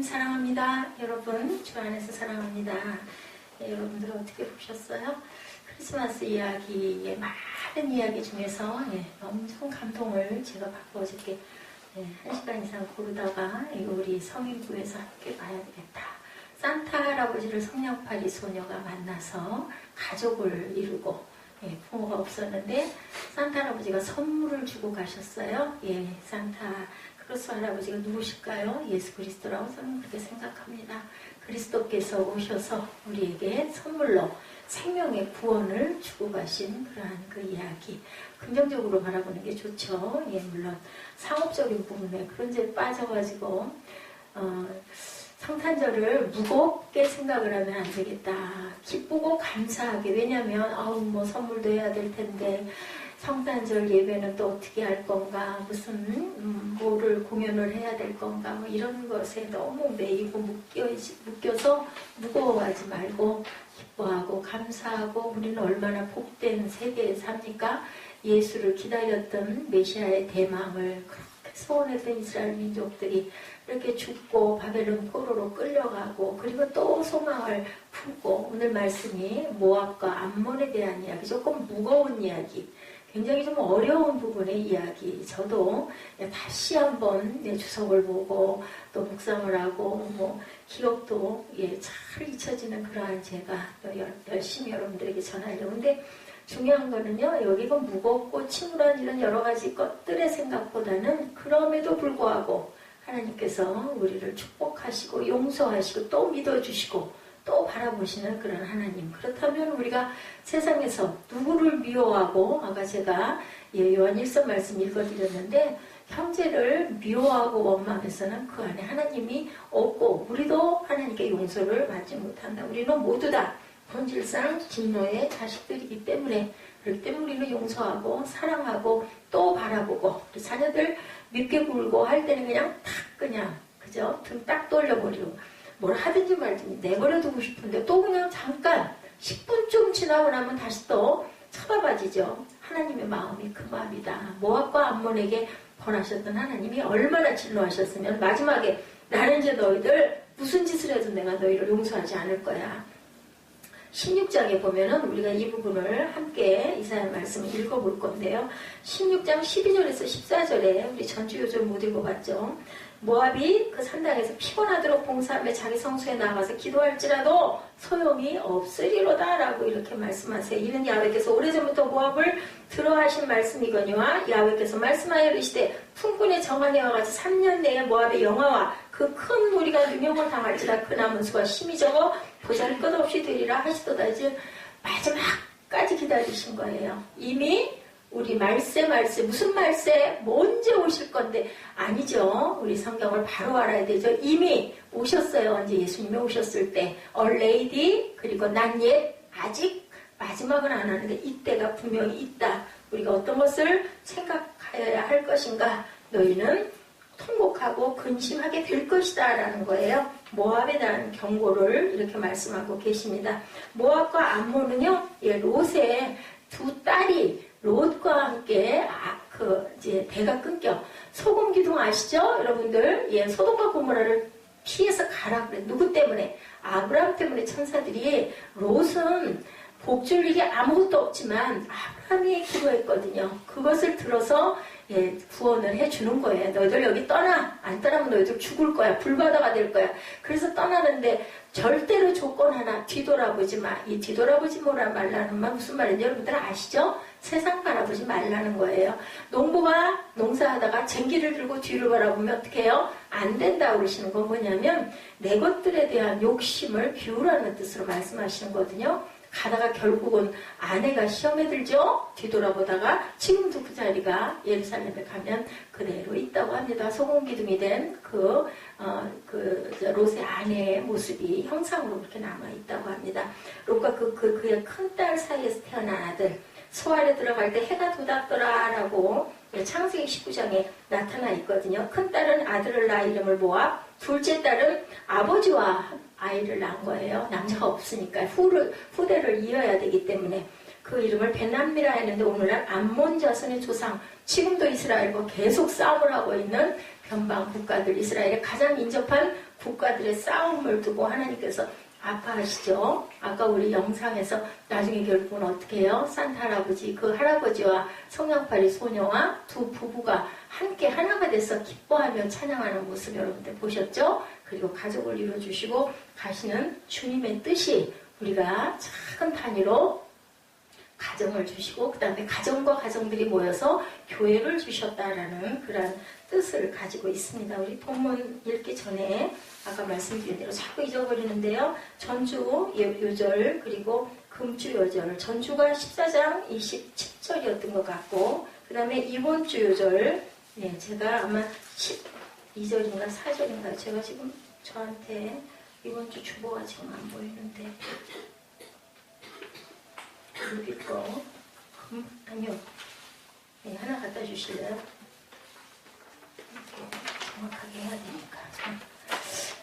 사랑합니다. 여러분 주 안에서 사랑합니다. 여러분들 어떻게 보셨어요? 크리스마스 이야기의 많은 이야기 중에서 엄청 감동을 제가 받고 어저께 1시간 이상 고르다가 우리 성인부에서 함께 봐야 되겠다. 산타 할아버지를 성냥팔이 소녀가 만나서 가족을 이루고 부모가 없었는데 산타 할아버지가 선물을 주고 가셨어요. 산타 크로스 할아버지가 누구실까요? 예수 그리스도라고 저는 그렇게 생각합니다. 그리스도께서 오셔서 우리에게 선물로 생명의 구원을 주고 가신 그러한 그 이야기. 긍정적으로 바라보는 게 좋죠. 물론 상업적인 부분에 그런 데 빠져가지고 성탄절을 무겁게 생각을 하면 안 되겠다. 기쁘고 감사하게. 왜냐면 선물도 해야 될 텐데 성탄절 예배는 또 어떻게 할 건가, 무슨 뭐를 공연을 해야 될 건가, 이런 것에 너무 매이고 묶여서 무거워하지 말고 기뻐하고 감사하고 우리는 얼마나 복된 세대에 삽니까? 예수를 기다렸던 메시아의 대망을 그렇게 소원했던 이스라엘 민족들이 이렇게 죽고 바벨론 포로로 끌려가고 그리고 또 소망을 품고, 오늘 말씀이 모압과 암몬에 대한 이야기, 조금 무거운 이야기, 굉장히 좀 어려운 부분의 이야기. 저도 다시 한번 주석을 보고 또 묵상을 하고 기억도 잘 잊혀지는 그러한 제가 또 열심히 여러분들에게 전하려고. 근데 중요한 거는요, 여기가 무겁고 침울한 이런 여러 가지 것들의 생각보다는 그럼에도 불구하고 하나님께서 우리를 축복하시고 용서하시고 또 믿어주시고 또 바라보시는 그런 하나님. 그렇다면 우리가 세상에서 누구를 미워하고, 아까 제가 요한 1서 말씀 읽어드렸는데, 형제를 미워하고 원망해서는 그 안에 하나님이 없고 우리도 하나님께 용서를 받지 못한다. 우리는 모두 다 본질상 진노의 자식들이기 때문에, 그렇기 때문에 우리는 용서하고 사랑하고 또 바라보고, 우리 자녀들 밉게 굴고 할 때는 그냥 그죠? 등 딱 돌려버리고 뭘 하든지 말든지 내버려두고 싶은데 또 그냥 잠깐 10분쯤 지나고 나면 다시 또 쳐다봐지죠. 하나님의 마음이 그 마음이다. 모압과 암몬에게 벌하셨던 하나님이 얼마나 진노하셨으면 마지막에 나는 이제 너희들 무슨 짓을 해도 내가 너희를 용서하지 않을 거야. 16장에 보면은 우리가 이 부분을 함께 이사야 말씀을 읽어볼 건데요. 16장 12절에서 14절에 우리 전주 요절 못 읽어봤죠. 모압이 그 산당에서 피곤하도록 봉사하며 자기 성소에 나가서 기도할지라도 소용이 없으리로다 라고 이렇게 말씀하세요. 이는 야훼께서 오래전부터 모압을 들어하신 말씀이거니와 야훼께서 말씀하여 이르시되 품꾼의 정한해와 같이 3년 내에 모압의 영화와 그 큰 무리가 유명을 당할지라 그 남은 수가 심히 적어 보잘 것 없이 되리라 하시도다. 이제 마지막까지 기다리신 거예요. 이미 우리 말세 무슨 말세? 언제 오실 건데? 아니죠. 우리 성경을 바로 알아야 되죠. 이미 오셨어요. 언제 예수님이 오셨을 때 already, 그리고 not yet, 아직 마지막은 안 하는데 이때가 분명히 있다. 우리가 어떤 것을 생각해야 할 것인가? 너희는 통곡하고 근심하게 될 것이다 라는 거예요. 모압에 대한 경고를 이렇게 말씀하고 계십니다. 모압과 암몬은요, 롯의 두 딸이 롯과 함께 이제 배가 끊겨. 소금 기둥 아시죠? 여러분들, 소돔과 고모라를 피해서 가라 그래. 누구 때문에? 아브라함 때문에 천사들이 롯은 복줄 일이 아무것도 없지만 아브라함이 기도했거든요. 그것을 들어서 구원을 해주는 거예요. 너희들 여기 떠나. 안 떠나면 너희들 죽을 거야. 불바다가 될 거야. 그래서 떠나는데 절대로 조건 하나, 뒤돌아보지 마. 이 뒤돌아보지 말라는 말 무슨 말인지 여러분들 아시죠? 세상 바라보지 말라는 거예요. 농부가 농사하다가 쟁기를 들고 뒤를 바라보면 어떻게 해요? 안 된다 그러시는 건 뭐냐면 내 것들에 대한 욕심을 비우라는 뜻으로 말씀하시는 거거든요. 가다가 결국은 아내가 시험에 들죠. 뒤돌아보다가 지금도 그 자리가 예루살렘에 가면 그대로 있다고 합니다. 소금기둥이 된 롯의 아내의 모습이 형상으로 그렇게 남아있다고 합니다. 롯과 그의 큰딸 사이에서 태어난 아들, 소알에 들어갈 때 해가 돋았더라 라고 창세기 19장에 나타나 있거든요. 큰딸은 아들을 낳아 이름을 모압, 둘째 딸은 아버지와 아이를 낳은 거예요. 남자가 없으니까 후대를 이어야 되기 때문에 그 이름을 벤람미라 했는데 오늘날 암몬 자손의 조상, 지금도 이스라엘과 계속 싸움을 하고 있는 변방 국가들, 이스라엘에 가장 인접한 국가들의 싸움을 두고 하나님께서 아파하시죠. 아까 우리 영상에서 나중에 결국은 어떻게 해요? 산타 할아버지, 그 할아버지와 성냥팔이 소녀와 두 부부가 함께 하나가 돼서 기뻐하며 찬양하는 모습 여러분들 보셨죠? 그리고 가족을 이루어주시고 가시는 주님의 뜻이 우리가 작은 단위로 가정을 주시고 그 다음에 가정과 가정들이 모여서 교회를 주셨다라는 그런 뜻을 가지고 있습니다. 우리 본문 읽기 전에 아까 말씀드린 대로 자꾸 잊어버리는데요. 전주 요절 그리고 금주 요절, 전주가 14장 27절이었던 것 같고 그 다음에 이번 주 요절 제가 아마 12절인가 4절인가 제가 지금 저한테 이번 주 주보가 지금 안 보이는데 여기 거 아니요 하나 갖다 주실래요? 정확하게 해야 되니까.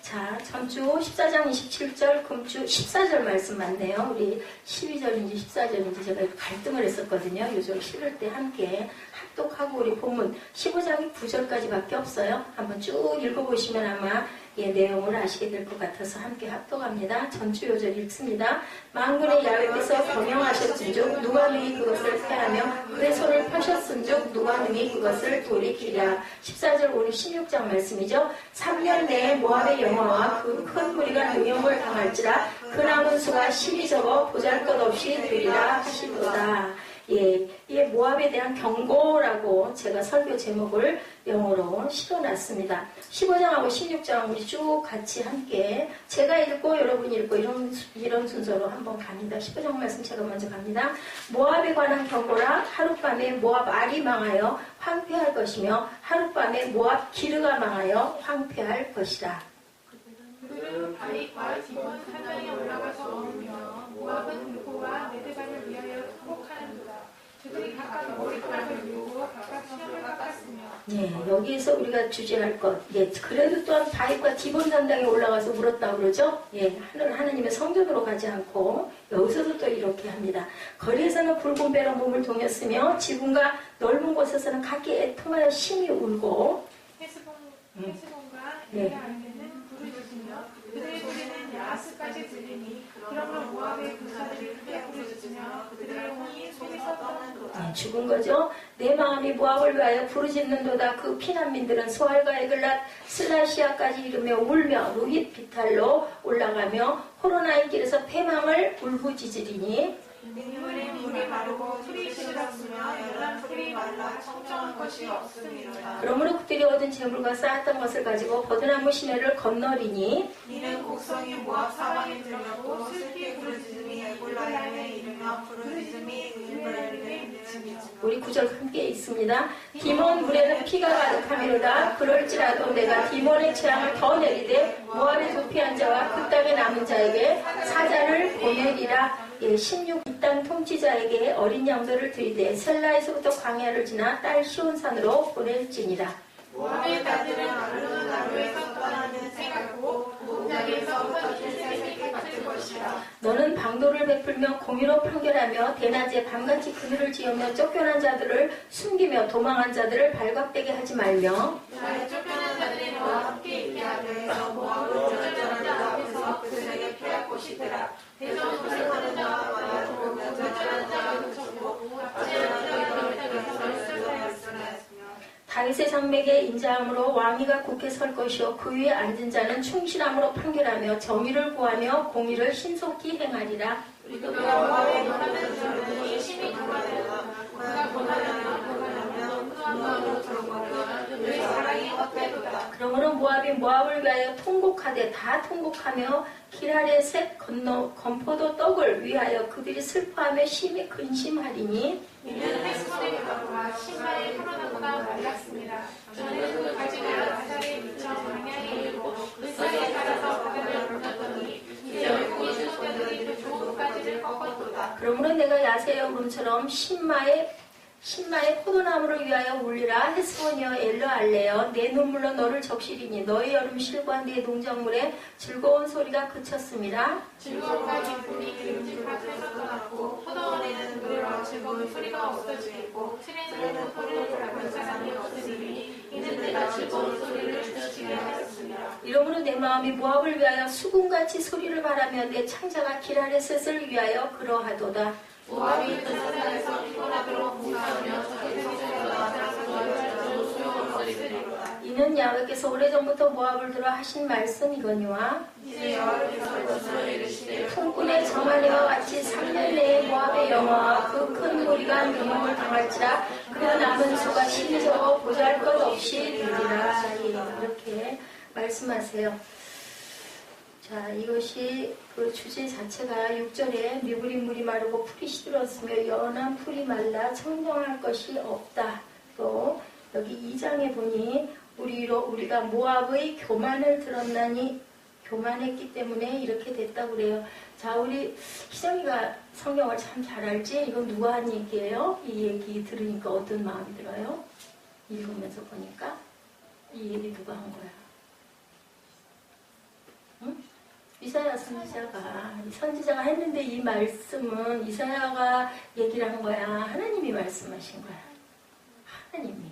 자, 전주 14장 27절, 금주 14절 말씀 맞네요. 우리 12절인지 14절인지 제가 갈등을 했었거든요. 요즘 실을 때 함께 합독하고 우리 본문 15장이 9절까지밖에 없어요. 한번 쭉 읽어보시면 아마 내용을 아시게 될 것 같아서 함께 합독합니다. 전주 요절 읽습니다. 만군의 야훼께서 경영하셨은즉 누가 능히 그것을 패하며 그의 손을 펴셨은즉 누가 능히 그것을 돌이키랴. 14절 오늘 16장 말씀이죠. 3년 내에 모압의 영화와 그 큰 무리가 능욕을 당할지라 그 남은 수가 10이 적어 보잘것없이 되리라 하시도다. 이 모압에 대한 경고라고 제가 설교 제목을 영어로 실어놨습니다. 15장하고 16장 우리 쭉 같이 함께 제가 읽고 여러분이 읽고 이런 순서로 한번 갑니다. 15장 말씀 제가 먼저 갑니다. 모압에 관한 경고라. 하룻밤에 모압 알이 망하여 황폐할 것이며 하룻밤에 모압 기르가 망하여 황폐할 것이라. 그들은 바윗과 디본 산당에 올라가서 오르며 모압은 누구와 메드바를 위하여 통곡하는도다. 그들이 각각 머리카락을 이루고 각각 시험을 깎았으며. 여기에서 우리가 주제할 것. 그래도 또한 바윗과 디본 산당에 올라가서 울었다고 그러죠. 하나님의 성전으로 가지 않고 여기서도 또 이렇게 합니다. 거리에서는 붉은 배로 몸을 동였으며 지붕과 넓은 곳에서는 각기 애통하여 심히 울고 헤스본과 엘야알레는 부르짖으며 그들의 소리는 야하스까지 들리니 그러므로 모압의 군사들이 크게 부르짖으며 그들의 혼이 속에서 떠난도다. 죽은 거죠. 내 마음이 모압을 위하여 부르짖는도다. 그 피난민들은 소알과 에글랏 슬라시아까지 이르며 울며 루힛 비탈로 올라가며 호로나의 길에서 패망을 울부짖으리니 민물의 물이 마르고 풀이 시들었으며 연한 풀이 말라 청정한 것이 없음이로다. 그러므로 그들이 얻은 재물과 쌓았던 것을 가지고 버드나무 시내를 건너리니 이는 곡성이 모압 사방에 들렸고 슬피 부르짖음이 에골라임에 이르며 부르짖음이 일브라임에 미치며. 우리 구절 함께 있습니다. 디몬 물에는 피가 가득하미로다. 그럴지라도 내가 디몬의 재앙을 더 내리되 모압에 도피한 자와 그 땅에 남은 자에게 사자를 보내리라. 16 이 땅 통치자에게 어린 양들을 들이대 셀라에서부터 광야를 지나 딸 시온산으로 보낼지니라. 모압의 딸들은 아루는 아루에서 떠나는 새같고 목장에서부터 길새새끼 같을 것이라. 너는 방도를 베풀며 공의로 판결하며 대낮에 밤같이 그늘을 지으며 쫓겨난 자들을 숨기며 도망한 자들을 발각되게 하지 말며 나의 쫓겨난 자들이 너와 함께 있게 하되 너 모압은 쫓겨난 자 앞에서 그들에게 피할 곳이더라. 대전 옷을 거는 자와 말하고 쫓겨난 자가 그쳤고 압제하는 자가 멸살하였으며. 다윗의 장맥에 인자함으로 왕위가 굳게 설 것이요 그 위에 앉은 자는 충실함으로 판결하며 정의를 구하며 공의를 신속히 행하리라. 우리가 모압에 노하는 자는 이심이 구하되다. 그가 고난하면 후한 마음으로 들어보면 그의 사랑이 헛되도다. 그러므로 모압이 모압을 위하여 통곡하되 다 통곡하며 기랄에셋 건포도 떡을 위하여 그들이 슬퍼하며 심히 근심하리니 이는 헤스본의 바다가 신바의 푸르나무가 말랐습니다. 저는 그 가지가 아사리에 미쳐 광야에 이르고 그 사이에 살아서 바다를 건넜더니 이제 열국이 수송자들이 그 좋은 가지를 꺾었도다. 그러므로 내가 야세의 울음처럼 신마의 포도나무를 위하여 울리라. 헤스본이여 엘르알레여 내 눈물로 너를 적시리니 너의 여름 실과 내 농작물에 즐거운 소리가 그쳤습니다. 즐거움과 기쁨이 기름진 밭에서 떠났고 포도원에는 노래와 즐거운 소리가 없어지겠고 틀에는 소리를 잡은 사람이 없으리니 이는 내가 즐거운 소리를 들으시게 하였습니다. 이러므로 내 마음이 모압을 위하여 수금같이 소리를 바라며 내 창자가 기라레셋을 위하여 그러하도다. 모압이 그 세상에서 피곤하도록 공사하며 적의 성소에서 나타나서 소용없으리로다. 이는 야훼께서 오래전부터 모압을 들어 하신 말씀이거니와 이제 여호와께서 거스러 이르시되 풍군의 정하리와 같이 3년 내에 모압의 영화와 그 큰 무리가 명령을 당할지라 그 남은 수가 심히 적어 보잘것없이 되리라. 이렇게 말씀하세요. 자, 이것이 그 주제 자체가 6절에 미구린 물이 마르고 풀이 시들었으며 연한 풀이 말라 청정할 것이 없다. 또 여기 2장에 보니 우리가 모압의 교만을 들었나니 교만했기 때문에 이렇게 됐다고 그래요. 자, 우리 희정이가 성경을 참 잘 알지? 이건 누가 한 얘기예요? 이 얘기 들으니까 어떤 마음이 들어요? 읽으면서 보니까 이 얘기 누가 한 거야? 응? 이사야 선지자가 했는데 이 말씀은 이사야가 얘기를 한 거야? 하나님이 말씀하신 거야? 하나님이.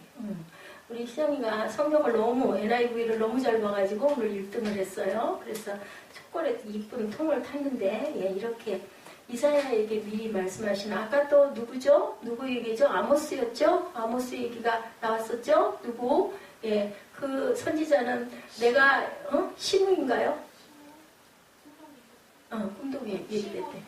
우리 희정이가 성경을 너무 NIV를 너무 잘 봐가지고 오늘 1등을 했어요. 그래서 초콜릿 이쁜 통을 탔는데 이렇게 이사야에게 미리 말씀하신 아까 또 누구죠? 누구 얘기죠? 아모스였죠? 아모스 얘기가 나왔었죠? 누구? 그 선지자는 내가 시므인가요? 꿈독이 얘기됐대.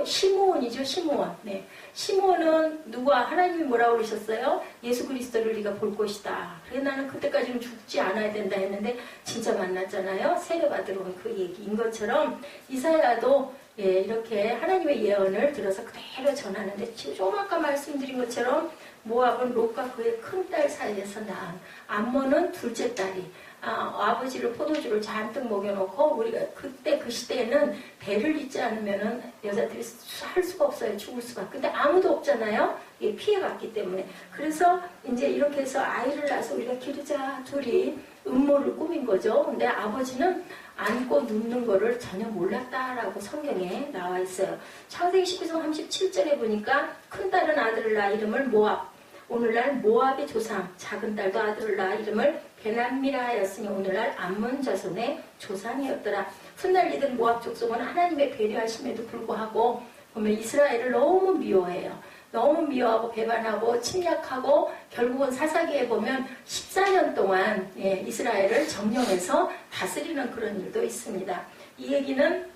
시므온이죠, 시므온. 네. 시므온은 누가 하나님이 뭐라고 그러셨어요? 예수 그리스도를 네가 볼 것이다. 그래 나는 그때까지는 죽지 않아야 된다 했는데 진짜 만났잖아요. 세례받으러 온 그 얘기인 것처럼 이사야도 이렇게 하나님의 예언을 들어서 그대로 전하는데 좀 아까 말씀드린 것처럼 모압은 롯과 그의 큰딸 사이에서 낳은 암몬은 둘째 딸이 아버지를 포도주를 잔뜩 먹여놓고 우리가 그때 그 시대에는 배를 잇지 않으면은 여자들이 할 수가 없어요. 죽을 수가. 근데 아무도 없잖아요. 이게 피해갔기 때문에. 그래서 이제 이렇게 해서 아이를 낳아서 우리가 기르자 둘이 음모를 꾸민 거죠. 근데 아버지는 안고 눕는 거를 전혀 몰랐다라고 성경에 나와 있어요. 창세기 19장 37절에 보니까 큰 딸은 아들을 낳아 이름을 모압. 오늘날 모압의 조상 작은 딸도 아들을 낳아 이름을 베남미라 하였으니 오늘날 암몬 자손의 조상이었더라. 훗날리던 모압 족속은 하나님의 배려하심에도 불구하고 보면 이스라엘을 너무 미워해요. 너무 미워하고 배반하고 침략하고 결국은 사사기에 보면 14년 동안 이스라엘을 점령해서 다스리는 그런 일도 있습니다. 이 얘기는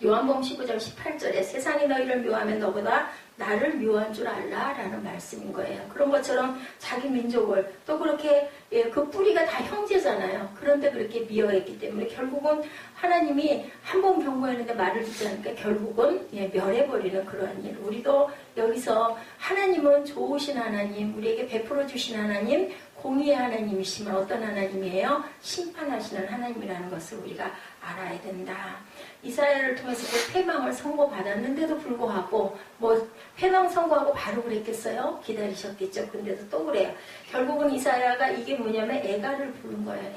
요한복음 19장 18절에 세상이 너희를 미워하면 너보다 나를 미워한 줄 알라 라는 말씀인 거예요. 그런 것처럼 자기 민족을 또 그렇게 그 뿌리가 다 형제잖아요. 그런데 그렇게 미워했기 때문에 결국은 하나님이 한 번 경고했는데 말을 듣지 않으니까 결국은 멸해버리는 그러한 일. 우리도 여기서 하나님은 좋으신 하나님, 우리에게 베풀어 주신 하나님, 공의의 하나님이시면 어떤 하나님이에요? 심판하시는 하나님이라는 것을 우리가 알아야 된다. 이사야를 통해서 그 패망을 선고받았는데도 불구하고 패망 선고하고 바로 그랬겠어요? 기다리셨겠죠. 근데도 또 그래요. 결국은 이사야가 이게 뭐냐면 애가를 부른 거예요.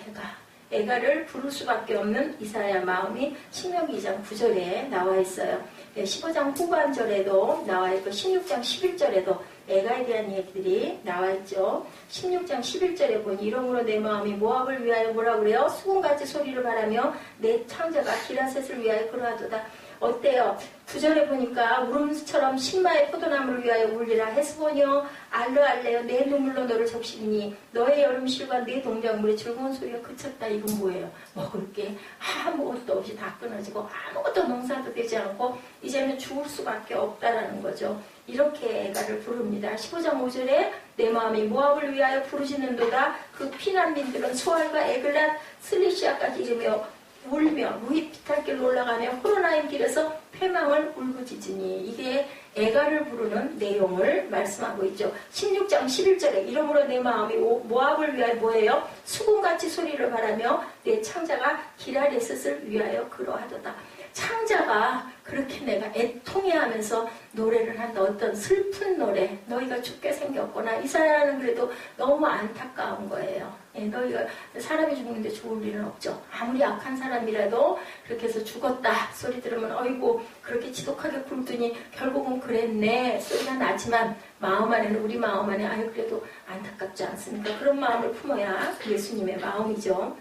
애가를 부를 수밖에 없는 이사야 마음이 신명기 2장 9절에 나와 있어요. 15장 후반절에도 나와 있고 16장 11절에도 애가에 대한 얘기들이 나와 있죠. 16장 11절에 보니 이러므로 내 마음이 모압을 위하여 뭐라 그래요? 수금같이 소리를 바라며 내 창자가 기라셋을 위하여 그러하도다. 어때요? 9절에 보니까 울음처럼 신마의 포도나무를 위하여 울리라. 헤스보니여 알르알레여 내 눈물로 너를 적시니 너의 여름실과 내 동작물의 즐거운 소리가 그쳤다. 이건 뭐예요? 먹을 게 아무것도 없이 다 끊어지고 아무것도 농사도 되지 않고 이제는 죽을 수밖에 없다라는 거죠. 이렇게 애가를 부릅니다. 15장 5절에 내 마음이 모압을 위하여 부르짖는도다. 그 피난민들은 소알과 에글랏 슬리시아까지 이르며 울며 루이 피탈길로 올라가며 호로나임 길에서 패망을 울부짖으니 이게 애가를 부르는 내용을 말씀하고 있죠. 16장 11절에 이러므로 내 마음이 모압을 위하여 뭐예요? 수금같이 소리를 바라며 내 창자가 길 아래 셋을 위하여 그러하도다. 창자가 그렇게 내가 애통해하면서 노래를 한다. 어떤 슬픈 노래. 너희가 죽게 생겼구나. 이사야는 그래도 너무 안타까운 거예요. 예, 너희가 사람이 죽는데 좋을 일은 없죠. 아무리 악한 사람이라도 그렇게 해서 죽었다 소리 들으면 어이구 그렇게 지독하게 굴더니 결국은 그랬네 소리가 나지만 마음 안에는 우리 마음 안에 아유 그래도 안타깝지 않습니까? 그런 마음을 품어야 예수님의 마음이죠.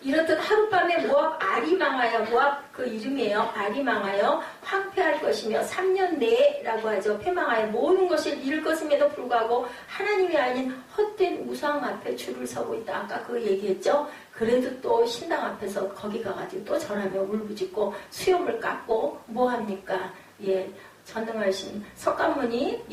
이렇듯 하룻밤에 모압 알이 망하여 모압 그 이름이에요. 알이 망하여 황폐할 것이며 3년 내라고 하죠. 패망하여 모든 것을 잃을 것임에도 불구하고 하나님이 아닌 헛된 우상 앞에 줄을 서고 있다. 아까 그 얘기했죠. 그래도 또 신당 앞에서 거기 가가지고 또 절하며 울부짖고 수염을 깎고 뭐 합니까? 예, 전능하신 석가모니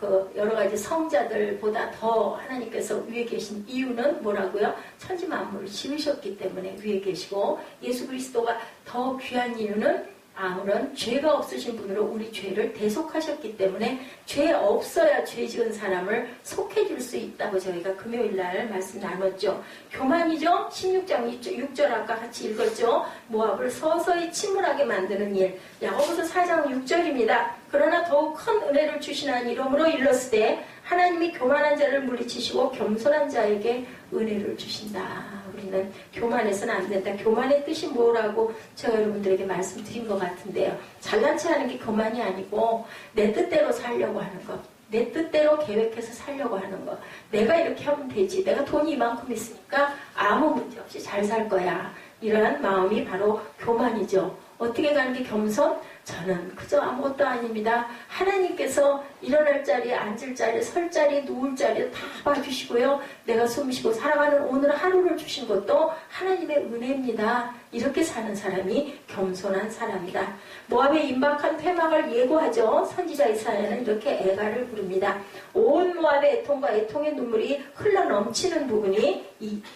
그 여러 가지 성자들보다 더 하나님께서 위에 계신 이유는 뭐라고요? 천지 만물을 지으셨기 때문에 위에 계시고 예수 그리스도가 더 귀한 이유는 아무런 죄가 없으신 분으로 우리 죄를 대속하셨기 때문에 죄 없어야 죄 지은 사람을 속해줄 수 있다고 저희가 금요일날 말씀 나눴죠. 교만이죠. 16장 6절 아까 같이 읽었죠. 모압을 서서히 침몰하게 만드는 일. 야고보서 4장 6절입니다. 그러나 더욱 큰 은혜를 주시나니 이러므로 일렀으되 하나님이 교만한 자를 물리치시고 겸손한 자에게 은혜를 주신다. 우리는 교만해서는 안 된다. 교만의 뜻이 뭐라고 제가 여러분들에게 말씀드린 것 같은데요. 잘난 체 하는 게 교만이 아니고 내 뜻대로 살려고 하는 것. 내 뜻대로 계획해서 살려고 하는 것. 내가 이렇게 하면 되지. 내가 돈이 이만큼 있으니까 아무 문제 없이 잘 살 거야. 이러한 마음이 바로 교만이죠. 어떻게 가는 게 겸손? 저는 그저 아무것도 아닙니다. 하나님께서 일어날 자리, 앉을 자리, 설 자리, 누울 자리 다 봐주시고요. 내가 숨쉬고 살아가는 오늘 하루를 주신 것도 하나님의 은혜입니다. 이렇게 사는 사람이 겸손한 사람이다. 모압의 임박한 패망을 예고하죠. 선지자 이사야는 이렇게 애가를 부릅니다. 온 모압의 애통과 애통의 눈물이 흘러 넘치는 부분이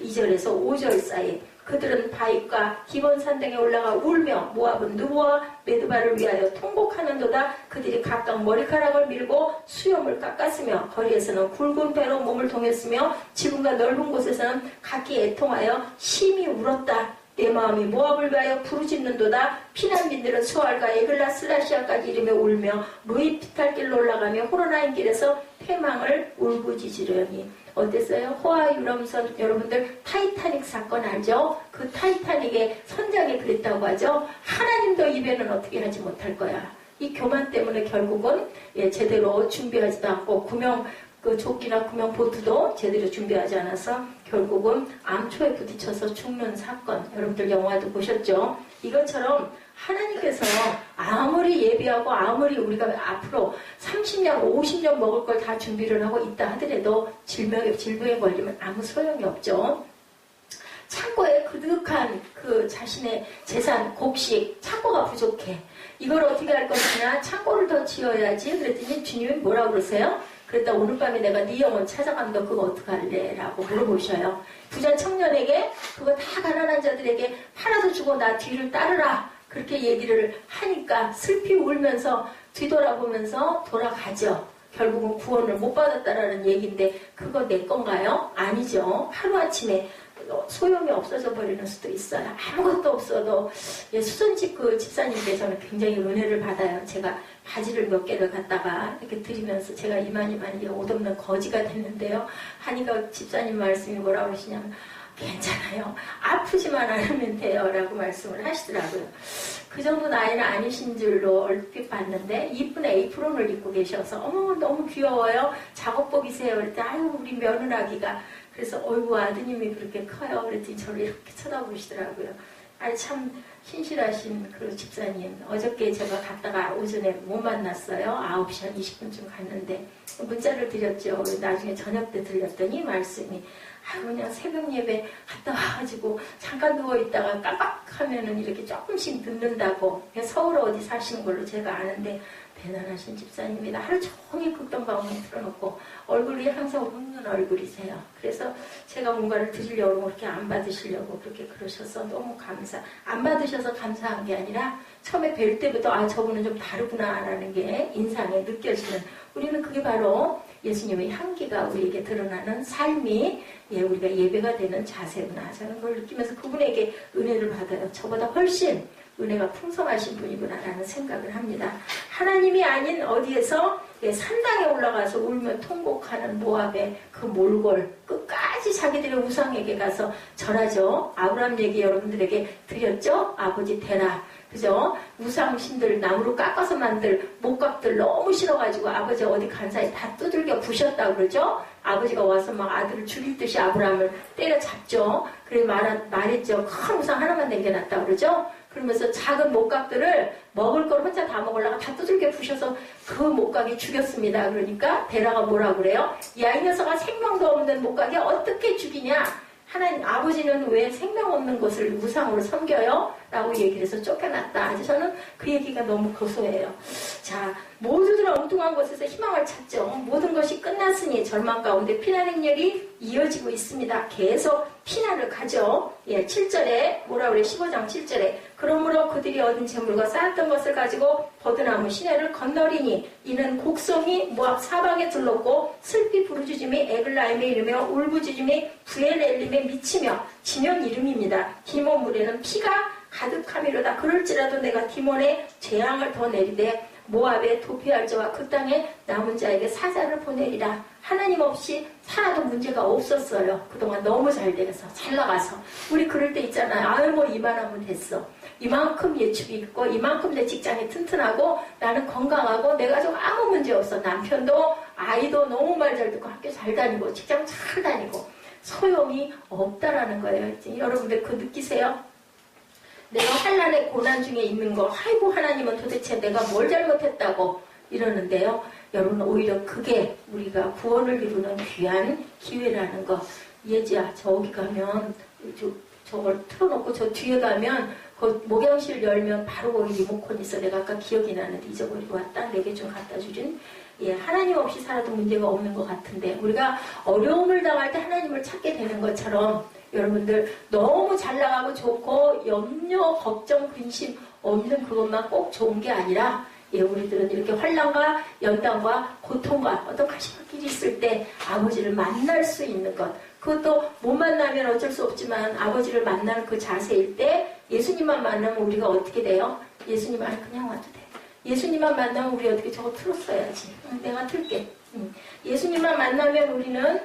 2절에서 5절 사이. 그들은 바윗과 기본 산등에 올라가 울며 모압은 누보와 메드바를 위하여 통곡하는도다. 그들이 각각 머리카락을 밀고 수염을 깎았으며 거리에서는 굵은 배로 몸을 동였으며 지붕과 넓은 곳에서는 각기 애통하여 심히 울었다. 내 마음이 모압을 위하여 부르짖는도다. 피난민들은 수알과 에글라 슬라시아까지 이르며 울며 루이피탈길로 올라가며 호로나임 길에서 패망을 울부짖으려니. 어땠어요? 호화 유람선 여러분들 타이타닉 사건 알죠? 그 타이타닉의 선장이 그랬다고 하죠. 하나님도 입에는 어떻게 하지 못할 거야. 이 교만 때문에 결국은 제대로 준비하지도 않고 조끼나 구명 보트도 제대로 준비하지 않아서 결국은 암초에 부딪혀서 죽는 사건. 여러분들 영화도 보셨죠? 이것처럼 하나님께서 아무리 예비하고 아무리 우리가 앞으로 30년, 50년 먹을 걸 다 준비를 하고 있다 하더라도 질병에 걸리면 아무 소용이 없죠. 창고에 그득한 그 자신의 재산, 곡식, 창고가 부족해. 이걸 어떻게 할 것이냐? 창고를 더 지어야지. 그랬더니 주님이 뭐라고 그러세요? 그랬다 오늘 밤에 내가 네 영혼 찾아간다. 그거 어떡할래? 라고 물어보셔요. 부자 청년에게 그거 다 가난한 자들에게 팔아서 주고 나 뒤를 따르라. 그렇게 얘기를 하니까 슬피 울면서 뒤돌아보면서 돌아가죠. 결국은 구원을 못 받았다라는 얘기인데 그거 내 건가요? 아니죠. 하루아침에 소용이 없어져 버리는 수도 있어요. 아무것도 없어도 수선집 그 집사님께서는 굉장히 은혜를 받아요. 제가 바지를 몇 개를 갖다가 이렇게 드리면서 제가 이만이 옷없는 거지가 됐는데요. 하니까 집사님 말씀이 뭐라고 그러시냐면 괜찮아요. 아프지만 않으면 돼요. 라고 말씀을 하시더라고요. 그 정도 나이는 아니신 줄로 얼핏 봤는데 이쁜 에이프론을 입고 계셔서 어머 너무 귀여워요. 작업복이세요. 그랬더니 아유 우리 며느라기가 그래서 어이구 아드님이 그렇게 커요. 그랬더니 저를 이렇게 쳐다보시더라고요. 아니 참 신실하신 그 집사님. 어저께 제가 갔다가 오전에 못 만났어요. 9시 한 20분쯤 갔는데 문자를 드렸죠. 나중에 저녁 때 들렸더니 말씀이 그냥 새벽 예배 갔다 와가지고 잠깐 누워있다가 깜빡하면은 이렇게 조금씩 듣는다고. 서울 어디 사시는 걸로 제가 아는데 대단하신 집사님이다. 하루 종일 극동방송 틀어놓고 얼굴이 항상 웃는 얼굴이세요. 그래서 제가 뭔가를 드리려고 그렇게 안 받으시려고 그렇게 그러셔서 너무 안 받으셔서 감사한 게 아니라 처음에 뵐 때부터 저분은 좀 다르구나 라는 게 인상에 느껴지는 우리는 그게 바로 예수님의 향기가 우리에게 드러나는 삶이 우리가 예배가 되는 자세구나. 저는 그걸 느끼면서 그분에게 은혜를 받아요. 저보다 훨씬 은혜가 풍성하신 분이구나라는 생각을 합니다. 하나님이 아닌 어디에서 산당에 올라가서 울며 통곡하는 모압의 그 몰골 끝까지 자기들의 우상에게 가서 절하죠. 아브라함 얘기 여러분들에게 드렸죠. 아버지 대라. 그죠? 우상신들 나무로 깎아서 만들 목각들 너무 싫어가지고 아버지 어디 간 사이 다 두들겨 부셨다고 그러죠? 아버지가 와서 막 아들을 죽일 듯이 아브라함을 때려잡죠. 그래 말했죠. 큰 우상 하나만 남겨놨다고 그러죠? 그러면서 작은 목각들을 먹을 걸 혼자 다 먹으려고 다 두들겨 부셔서 그 목각이 죽였습니다. 그러니까 데라가 뭐라고 그래요? 야, 이 녀석아 생명도 없는 목각이 어떻게 죽이냐? 하나님 아버지는 왜 생명 없는 것을 우상으로 섬겨요? 라고 얘기를 해서 쫓겨났다. 저는 그 얘기가 너무 고소해요. 자, 모두들 엉뚱한 곳에서 희망을 찾죠. 모든 것이 끝났으니 절망 가운데 피난 행렬이 이어지고 있습니다. 계속 피난을 가죠. 7절에 뭐라 그래? 15장 7절에 그러므로 그들이 얻은 재물과 쌓았던 것을 가지고 버드나무 시내를 건너리니 이는 곡성이 모압 사방에 둘렀고 슬피 부르짖음이 에글라임에 이르며 울부짖음이 부엘엘림에 미치며 지명 이름입니다. 디몬 물에는 피가 가득하미로다. 그럴지라도 내가 디몬에 재앙을 더 내리되 모압의 도피할 자와 그 땅에 남은 자에게 사자를 보내리라. 하나님 없이 살아도 문제가 없었어요. 그동안 너무 잘 돼서 잘 나가서 우리 그럴 때 있잖아요. 아유 뭐 이만하면 됐어. 이만큼 예축이 있고 이만큼 내 직장이 튼튼하고 나는 건강하고 내 가족 아무 문제 없어. 남편도 아이도 너무 말 잘 듣고 학교 잘 다니고 직장 잘 다니고 소용이 없다라는 거예요. 이제 여러분들 그거 느끼세요? 내가 환난의 고난 중에 있는 거 아이고 하나님은 도대체 내가 뭘 잘못했다고 이러는데요. 여러분 오히려 그게 우리가 구원을 이루는 귀한 기회라는 거. 예지야 저기 가면 저걸 틀어놓고 저 뒤에 가면 그 목양실 열면 바로 거기 리모컨 있어. 내가 아까 기억이 나는데 잊어버리고 왔다. 내게 좀 갖다 주진. 하나님 없이 살아도 문제가 없는 것 같은데 우리가 어려움을 당할 때 하나님을 찾게 되는 것처럼 여러분들 너무 잘 나가고 좋고 염려, 걱정, 근심 없는 그것만 꼭 좋은 게 아니라 우리들은 이렇게 환난과 연단과 고통과 어떤 가시밭길이 있을 때 아버지를 만날 수 있는 것 그것도 못 만나면 어쩔 수 없지만 아버지를 만나는 그 자세일 때 예수님만 만나면 우리가 어떻게 돼요? 예수님 아니 그냥 와도 돼. 예수님만 만나면 우리 어떻게 저거 틀었어야지. 내가 틀게. 예수님만 만나면 우리는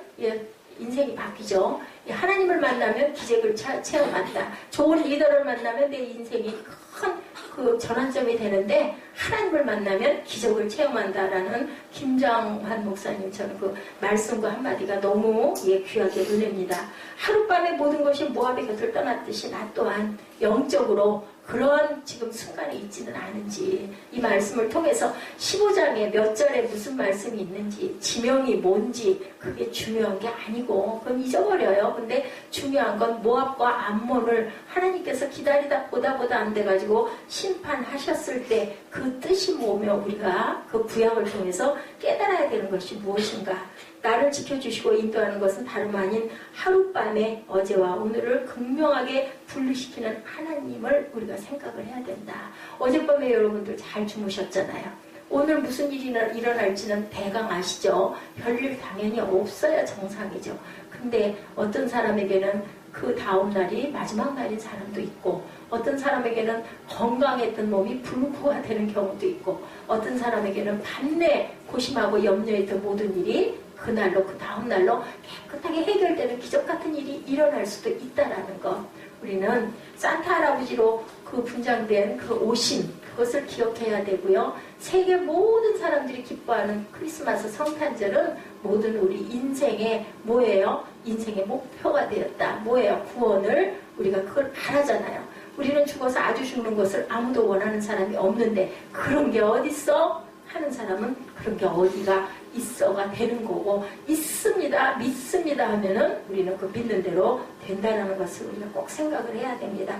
인생이 바뀌죠. 하나님을 만나면 기적을 체험한다. 좋은 리더를 만나면 내 인생이 큰 그 전환점이 되는데 하나님을 만나면 기적을 체험한다라는 김정환 목사님처럼 그 말씀과 한마디가 너무 귀하게 은혜입니다. 하룻밤에 모든 것이 모압의 곁을 떠났듯이 나 또한 영적으로 그런 지금 순간에 있지는 않은지 이 말씀을 통해서 15장에 몇 절에 무슨 말씀이 있는지 지명이 뭔지 그게 중요한 게 아니고 그건 잊어버려요. 근데 중요한 건 모압과 암몬을 하나님께서 기다리다 보다 안 돼가지고 심판하셨을 때 그 뜻이 뭐며 우리가 그 구약을 통해서 깨달아야 되는 것이 무엇인가. 나를 지켜주시고 인도하는 것은 다름 아닌 하룻밤에 어제와 오늘을 극명하게 분리시키는 하나님을 우리가 생각을 해야 된다. 어젯밤에 여러분들 잘 주무셨잖아요. 오늘 무슨 일이 일어날지는 대강 아시죠? 별일 당연히 없어야 정상이죠. 근데 어떤 사람에게는 그 다음 날이 마지막 날인 사람도 있고 어떤 사람에게는 건강했던 몸이 불구가 되는 경우도 있고 어떤 사람에게는 반내 고심하고 염려했던 모든 일이 그날로 그 다음 날로 깨끗하게 해결되는 기적 같은 일이 일어날 수도 있다라는 것. 우리는 산타 할아버지로 그 분장된 그 오심 그것을 기억해야 되고요. 세계 모든 사람들이 기뻐하는 크리스마스 성탄절은 모든 우리 인생의 뭐예요? 인생의 목표가 되었다. 뭐예요? 구원을 우리가 그걸 바라잖아요. 우리는 죽어서 아주 죽는 것을 아무도 원하는 사람이 없는데 그런 게 어딨어? 하는 사람은 그런 게 어디가 있어가 되는 거고 있습니다. 믿습니다 하면은 우리는 그 믿는 대로 된다는 것을 우리가 꼭 생각을 해야 됩니다.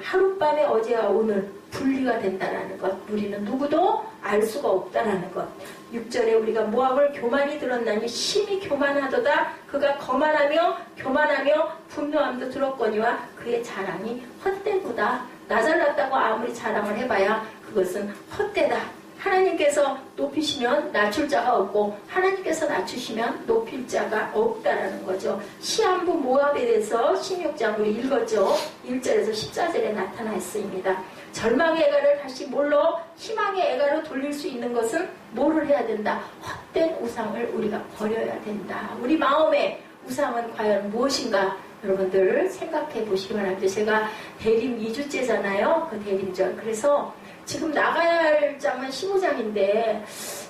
하룻밤에 어제와 오늘 분리가 된다는 것 우리는 누구도 알 수가 없다라는 것 6절에 우리가 모압을 교만이 들었나니 심히 교만하도다 그가 거만하며 교만하며 분노함도 들었거니와 그의 자랑이 헛되도다 나 잘났다고 아무리 자랑을 해봐야 그것은 헛되다 하나님께서 높이시면 낮출 자가 없고 하나님께서 낮추시면 높일 자가 없다라는 거죠. 시한부 모압에 대해서 16장 우리 읽었죠. 1절에서 14절에 나타나 있습니다. 절망의 애가를 다시 뭘로 희망의 애가로 돌릴 수 있는 것은 뭐를 해야 된다? 헛된 우상을 우리가 버려야 된다. 우리 마음의 우상은 과연 무엇인가? 여러분들 생각해 보시기 바랍니다. 제가 대림 2주째잖아요. 그 대림절. 그래서 지금 나가야 할 장은 15장인데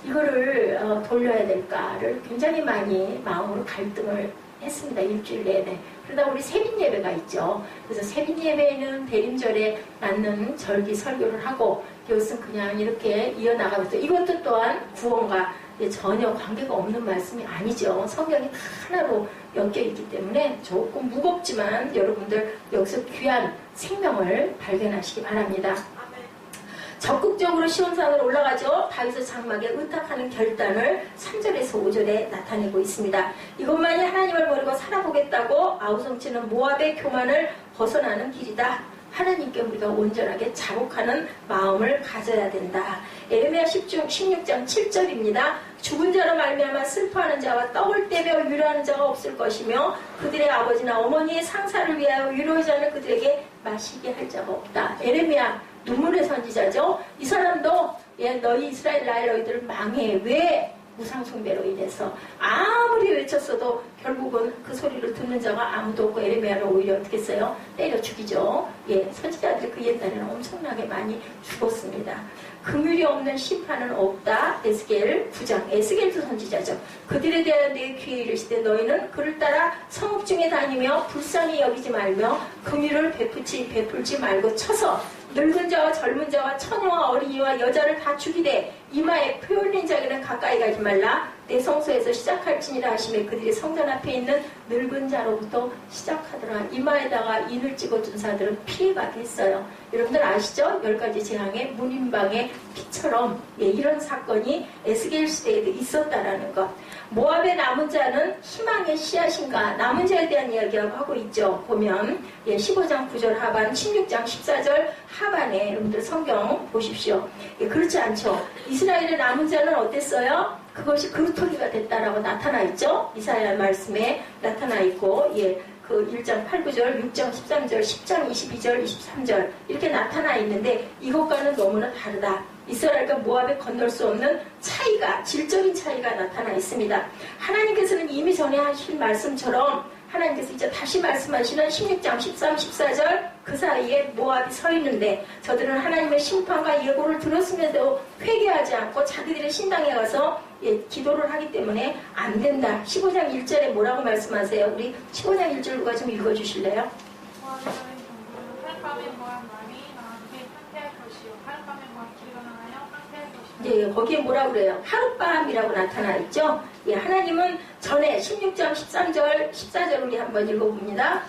이거를 돌려야 될까를 굉장히 많이 마음으로 갈등을 했습니다. 일주일 내내. 그러다 우리 세빈 예배가 있죠. 그래서 세빈 예배에는 대림절에 맞는 절기 설교를 하고 이것은 그냥 이렇게 이어나가면서 이것도 또한 구원과 전혀 관계가 없는 말씀이 아니죠. 성경이 하나로 엮여있기 때문에 조금 무겁지만 여러분들 여기서 귀한 생명을 발견하시기 바랍니다. 적극적으로 시온산으로 올라가죠. 다윗의 장막에 의탁하는 결단을 3절에서 5절에 나타내고 있습니다. 이것만이 하나님을 버리고 살아보겠다고 아우성치는 모압의 교만을 벗어나는 길이다. 하나님께 우리가 온전하게 자복하는 마음을 가져야 된다. 에레미야 16장 7절입니다. 죽은 자로 말미암아 슬퍼하는 자와 떡을 떼며 위로하는 자가 없을 것이며 그들의 아버지나 어머니의 상사를 위하여 위로하지 않을 그들에게 마시게 할 자가 없다. 에레미야 눈물의 선지자죠. 이 사람도 너희 이스라엘 나의 너희들을 망해. 왜? 우상숭배로 인해서 아무리 외쳤어도 결국은 그 소리를 듣는 자가 아무도 없고 에레미야를 오히려 어떻게 했어요? 때려 죽이죠. 선지자들이 그 옛날에는 엄청나게 많이 죽었습니다. 긍휼이 없는 심판은 없다. 에스겔 9장. 에스겔도 선지자죠. 그들에 대한 내 귀에 이르시되 너희는 그를 따라 성읍 중에 다니며 불쌍히 여기지 말며 긍휼을 베풀지 말고 쳐서 늙은 자와 젊은 자와 처녀와 어린이와 여자를 다 죽이되 이마에 피 흘린 자에게는 가까이 가지 말라. 내 성소에서 시작할지니라 하시매 그들이 성전 앞에 있는 늙은 자로부터 시작하더라. 이마에다가 인을 찍어준 사들은 피해가게 했어요. 여러분들 아시죠? 10가지 재앙의 문인방의 피처럼 이런 사건이 에스겔 시대에도 있었다라는 것. 모압의 남은 자는 희망의 씨앗인가? 남은 자에 대한 이야기하고 하고 있죠. 보면 15장 9절 하반, 16장 14절 하반에 여러분들 성경 보십시오. 그렇지 않죠. 이스라엘의 남은 자는 어땠어요? 그것이 그루터기가 됐다라고 나타나 있죠. 이사야 말씀에 나타나 있고 그 1장 8, 9절, 6장 13절, 10장 22절, 23절 이렇게 나타나 있는데 이것과는 너무나 다르다. 이스라엘과 모압에 건널 수 없는 차이가, 질적인 차이가 나타나 있습니다. 하나님께서는 이미 전에 하신 말씀처럼 하나님께서 이제 다시 말씀하시는 16장 13, 14절 그 사이에 모압이 서 있는데 저들은 하나님의 심판과 예고를 들었음에도 회개하지 않고 자기들의 신당에 가서 기도를 하기 때문에 안 된다. 15장 1절에 뭐라고 말씀하세요? 우리 15장 1절 누가 좀 읽어주실래요? 거기에 뭐라고 그래요? 하룻밤이라고 나타나 있죠? 하나님은 전에 16장 13절, 14절 우리 한번 읽어봅니다.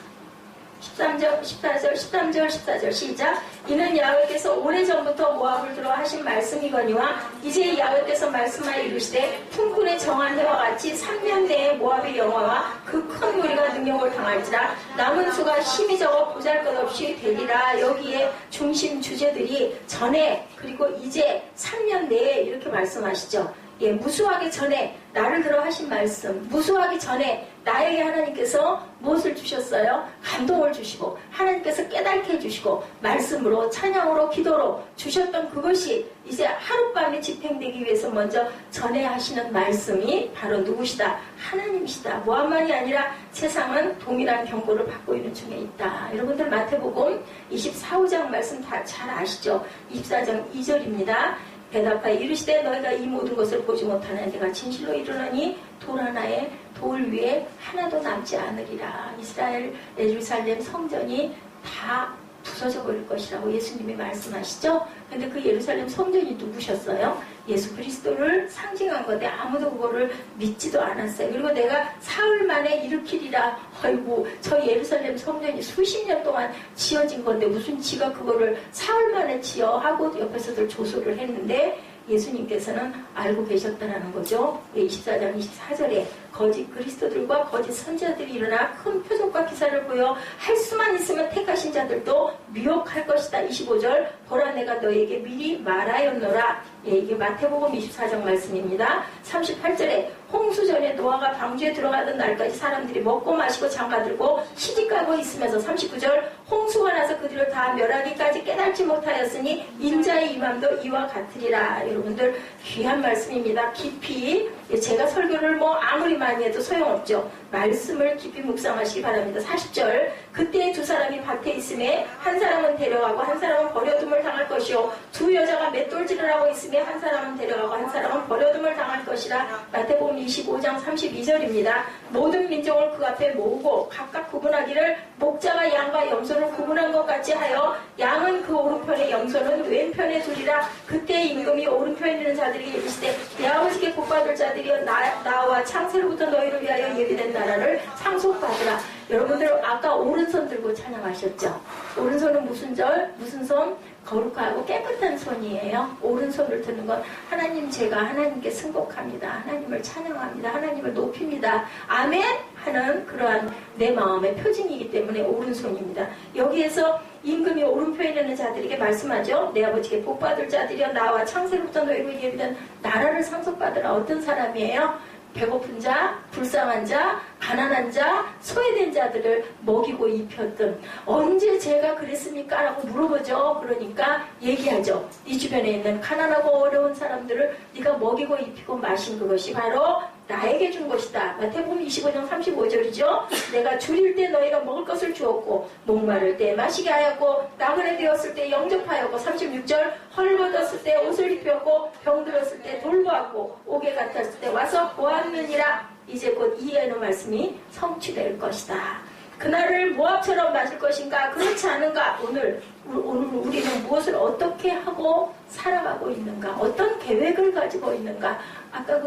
13절, 14절 시작. 이는 야훼께서 오래전부터 모압을 들어 하신 말씀이거니와 이제 야훼께서 말씀하여 이르시되 품꾼의 정한 해와 같이 3년 내에 모압의 영화와 그 큰 무리가 능력을 당할지라 남은 수가 힘이 적어 보잘것없이 되리라. 여기에 중심 주제들이 전에 그리고 이제 3년 내에 이렇게 말씀하시죠. 무수하기 전에 나를 들어 하신 말씀, 무수하기 전에 나에게 하나님께서 무엇을 주셨어요? 감동을 주시고 하나님께서 깨닫게 해주시고 말씀으로 찬양으로 기도로 주셨던 그것이 이제 하룻밤에 집행되기 위해서 먼저 전해야 하시는 말씀이 바로 누구시다? 하나님이시다. 모압만이 아니라 세상은 동일한 경고를 받고 있는 중에 있다. 여러분들 마태복음 24장 말씀 다 잘 아시죠? 24장 2절입니다. 대답하여 이르시되 너희가 이 모든 것을 보지 못하는 내가 진실로 이르노니 돌 하나에 돌 위에 하나도 남지 않으리라. 이스라엘 예루살렘 성전이 다 부서져 버릴 것이라고 예수님이 말씀하시죠. 근데 그 예루살렘 성전이 누구셨어요? 예수 그리스도를 상징한 건데 아무도 그거를 믿지도 않았어요. 그리고 내가 사흘 만에 일으키리라. 아이고 저 예루살렘 성전이 수십 년 동안 지어진 건데 무슨 지가 그거를 사흘 만에 지어 하고 옆에서들 조소를 했는데 예수님께서는 알고 계셨다는 거죠. 24장 24절에 거짓 그리스도들과 거짓 선지자들이 일어나 큰 표적과 기사를 보여 할 수만 있으면 택하신 자들도 미혹할 것이다. 25절 보라 내가 너에게 미리 말하였노라. 예, 이게 마태복음 24장 말씀입니다. 38절에 홍수 전에 노아가 방주에 들어가던 날까지 사람들이 먹고 마시고 장가들고 시집가고 있으면서 39절 홍수가 나서 그들을 다 멸하기까지 깨닫지 못하였으니 인자의 임함도 이와 같으리라. 여러분들 귀한 말씀입니다. 깊이 제가 설교를 뭐 아무리 많이 해도 소용없죠. 말씀을 깊이 묵상하시기 바랍니다. 40절 그때 두 사람이 밭에 있음에 한 사람은 데려가고 한 사람은 버려둠을 당할 것이요 두 여자가 맷돌질을 하고 있음에 한 사람은 데려가고 한 사람은 버려둠을 당할 것이라. 마태복음 25장 32절입니다. 모든 민족을 그 앞에 모으고 각각 구분하기를 목자가 양과 염소를 구분한 것 같이 하여 양은 그 오른편에 염소는 왼편에 두리라. 그때 임금이 오른편에 있는 자들이 이르시되 내 아버지께 복받을 자들이여 나와 창세로부터 너희를 위하여 예비된 나라를 상속받으라. 여러분들 아까 오른손 들고 찬양하셨죠? 오른손은 무슨 절? 무슨 손? 거룩하고 깨끗한 손이에요. 오른손을 드는 건 하나님 제가 하나님께 승복합니다. 하나님을 찬양합니다. 하나님을 높입니다. 아멘 하는 그러한 내 마음의 표징이기 때문에 오른손입니다. 여기에서 임금이 오른편에 있는 자들에게 말씀하죠. 내 아버지께 복받을 자들이여 나와 창세로부터 너희를 예비된 나라를 상속받으라. 어떤 사람이에요? 배고픈 자, 불쌍한 자, 가난한 자, 소외된 자들을 먹이고 입혔던. 언제 제가 그랬습니까? 라고 물어보죠. 그러니까 얘기하죠. 네 주변에 있는 가난하고 어려운 사람들을 네가 먹이고 입히고 마신 그것이 바로 나에게 준 것이다. 마태복음 25장 35절이죠. 내가 줄일 때 너희가 먹을 것을 주었고 목마를 때 마시게 하였고 나그네 되었을 때 영접하였고 36절 헐벗었을 때 옷을 입혔고 병들었을 때 돌보았고 옥에 갇혔을 때 와서 보았느니라. 이제 곧 이해하는 말씀이 성취될 것이다. 그날을 모압처럼 맞을 것인가? 그렇지 않은가? 오늘 우리는 무엇을 어떻게 하고 살아가고 있는가? 어떤 계획을 가지고 있는가? 아까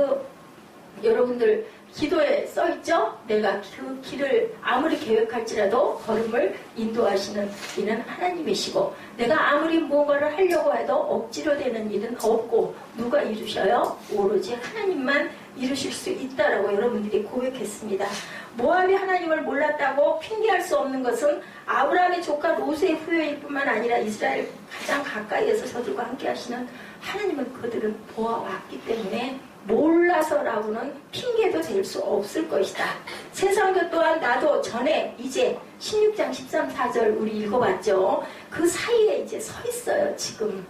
여러분들 기도에 써있죠? 내가 그 길을 아무리 계획할지라도 걸음을 인도하시는 이는 하나님이시고 내가 아무리 무언가를 하려고 해도 억지로 되는 일은 없고 누가 이루셔요? 오로지 하나님만 이루실 수 있다라고 여러분들이 고백했습니다. 모압이 하나님을 몰랐다고 핑계할 수 없는 것은 아브라함의 조카 롯의 후예일 뿐만 아니라 이스라엘 가장 가까이에서 저들과 함께 하시는 하나님은 그들은 보아왔기 때문에 몰라서라고는 핑계도 될 수 없을 것이다. 세상도 또한 나도 전에 이제 16장 13, 4절 우리 읽어봤죠. 그 사이에 이제 서 있어요. 지금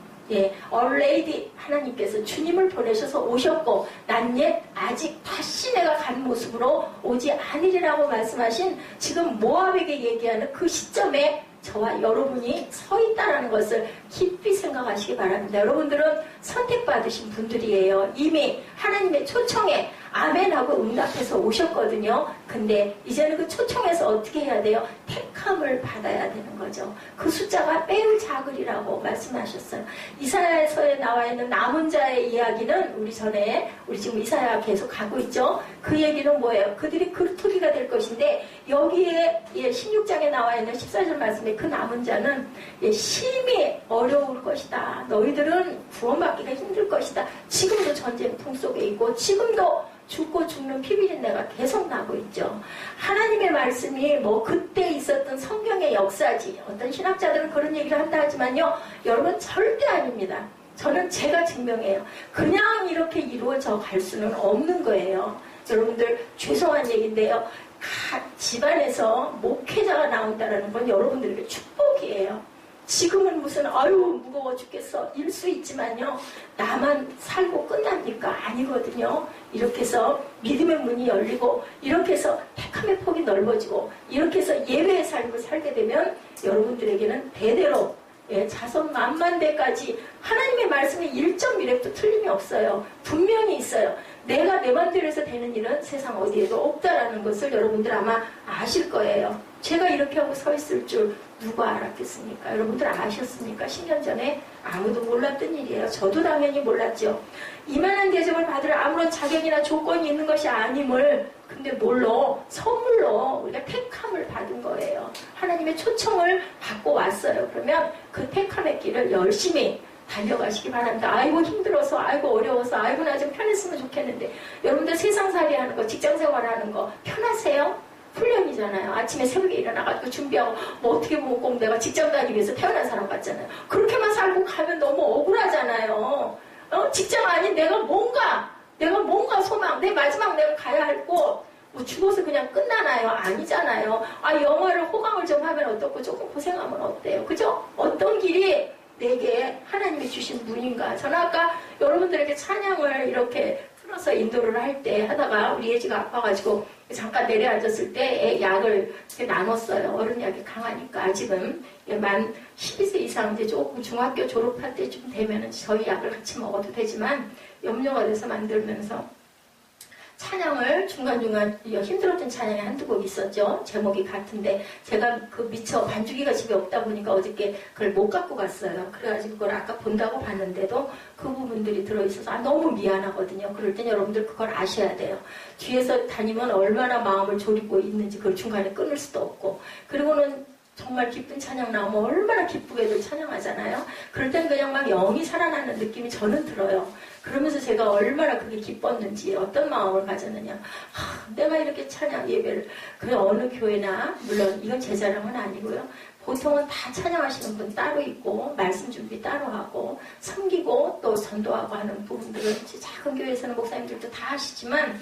얼레이디 하나님께서 주님을 보내셔서 오셨고 난 옛 아직 다시 내가 간 모습으로 오지 아니리라고 말씀하신 지금 모압에게 얘기하는 그 시점에 저와 여러분이 서 있다는 것을 깊이 생각하시기 바랍니다. 여러분들은 선택받으신 분들이에요. 이미 하나님의 초청에 아멘하고 응답해서 오셨거든요. 근데 이제는 그 초청에서 어떻게 해야 돼요? 택함을 받아야 되는 거죠. 그 숫자가 매우 작으리라고 말씀하셨어요. 이사야서에 나와 있는 남은 자의 이야기는 우리 지금 이사야 계속 가고 있죠. 그 얘기는 뭐예요? 그들이 그루터기가 될 것인데 여기에 16장에 나와 있는 14절 말씀에 그 남은 자는 심히 어려울 것이다. 너희들은 구원받기가 힘들 것이다. 지금도 전쟁통 속에 있고 지금도 죽고 죽는 피비린내가 계속 나고 있죠. 하나님의 말씀이 그때 있었던 성경의 역사지. 어떤 신학자들은 그런 얘기를 한다 하지만요. 여러분 절대 아닙니다. 저는 제가 증명해요. 그냥 이렇게 이루어져 갈 수는 없는 거예요. 여러분들 죄송한 얘기인데요. 집안에서 목회자가 나온다는 건 여러분들에게 축복이에요. 지금은 무슨 무거워 죽겠어 일 수 있지만요. 나만 살고 끝납니까? 아니거든요. 이렇게 해서 믿음의 문이 열리고 이렇게 해서 택함의 폭이 넓어지고 이렇게 해서 예배의 삶을 살게 되면 여러분들에게는 대대로 자손 만만대까지 하나님의 말씀에 1.1획도 틀림이 없어요. 분명히 있어요. 내가 내 맘대로 해서 되는 일은 세상 어디에도 없다라는 것을 여러분들 아마 아실 거예요. 제가 이렇게 하고 서 있을 줄 누가 알았겠습니까? 여러분들 아셨습니까? 10년 전에 아무도 몰랐던 일이에요. 저도 당연히 몰랐죠. 이만한 대접을 받을 아무런 자격이나 조건이 있는 것이 아님을 근데 선물로 우리가 택함을 받은 거예요. 하나님의 초청을 받고 왔어요. 그러면 그 택함의 길을 열심히 달려가시기 바랍니다. 아이고 힘들어서, 아이고 어려워서, 아이고 나 좀 편했으면 좋겠는데 여러분들 세상살이 하는 거, 직장생활 하는 거 편하세요? 훈련이잖아요. 아침에 새벽에 일어나가지고 준비하고 뭐 어떻게 보면 꼭 내가 직장 다니기 위해서 태어난 사람 같잖아요. 그렇게만 살고 가면 너무 억울하잖아요. 직장 아닌 내가 뭔가 소망, 내 마지막 내가 가야 할 곳, 뭐 죽어서 그냥 끝나나요? 아니잖아요. 영화를 호강을 좀 하면 어떻고 조금 고생하면 어때요? 그죠? 어떤 길이 내게 하나님이 주신 문인가? 저는 아까 여러분들에게 찬양을 이렇게 풀어서 인도를 할 때 하다가 우리 예지가 아파가지고 잠깐 내려앉았을 때 약을 이렇게 나눴어요. 어른 약이 강하니까 아직은 만 12세 이상 이제 조금 중학교 졸업할 때쯤 되면은 저희 약을 같이 먹어도 되지만 염려가 돼서 만들면서 찬양을 중간중간 힘들었던 찬양이 한두 곡 있었죠. 제목이 같은데 제가 미처 반주기가 집에 없다 보니까 어저께 그걸 못 갖고 갔어요. 그래가지고 그걸 아까 본다고 봤는데도 그 부분들이 들어있어서 너무 미안하거든요. 그럴 땐 여러분들 그걸 아셔야 돼요. 뒤에서 다니면 얼마나 마음을 졸이고 있는지 그걸 중간에 끊을 수도 없고, 그리고는 정말 기쁜 찬양 나오면 얼마나 기쁘게들 찬양하잖아요. 그럴 땐 그냥 막 영이 살아나는 느낌이 저는 들어요. 그러면서 제가 얼마나 그게 기뻤는지, 어떤 마음을 가졌느냐. 내가 이렇게 찬양 예배를, 그 어느 교회나, 물론 이건 제 자랑은 아니고요. 보통은 다 찬양하시는 분 따로 있고, 말씀 준비 따로 하고, 섬기고 또 전도하고 하는 부분들은 작은 교회에서는 목사님들도 다 하시지만,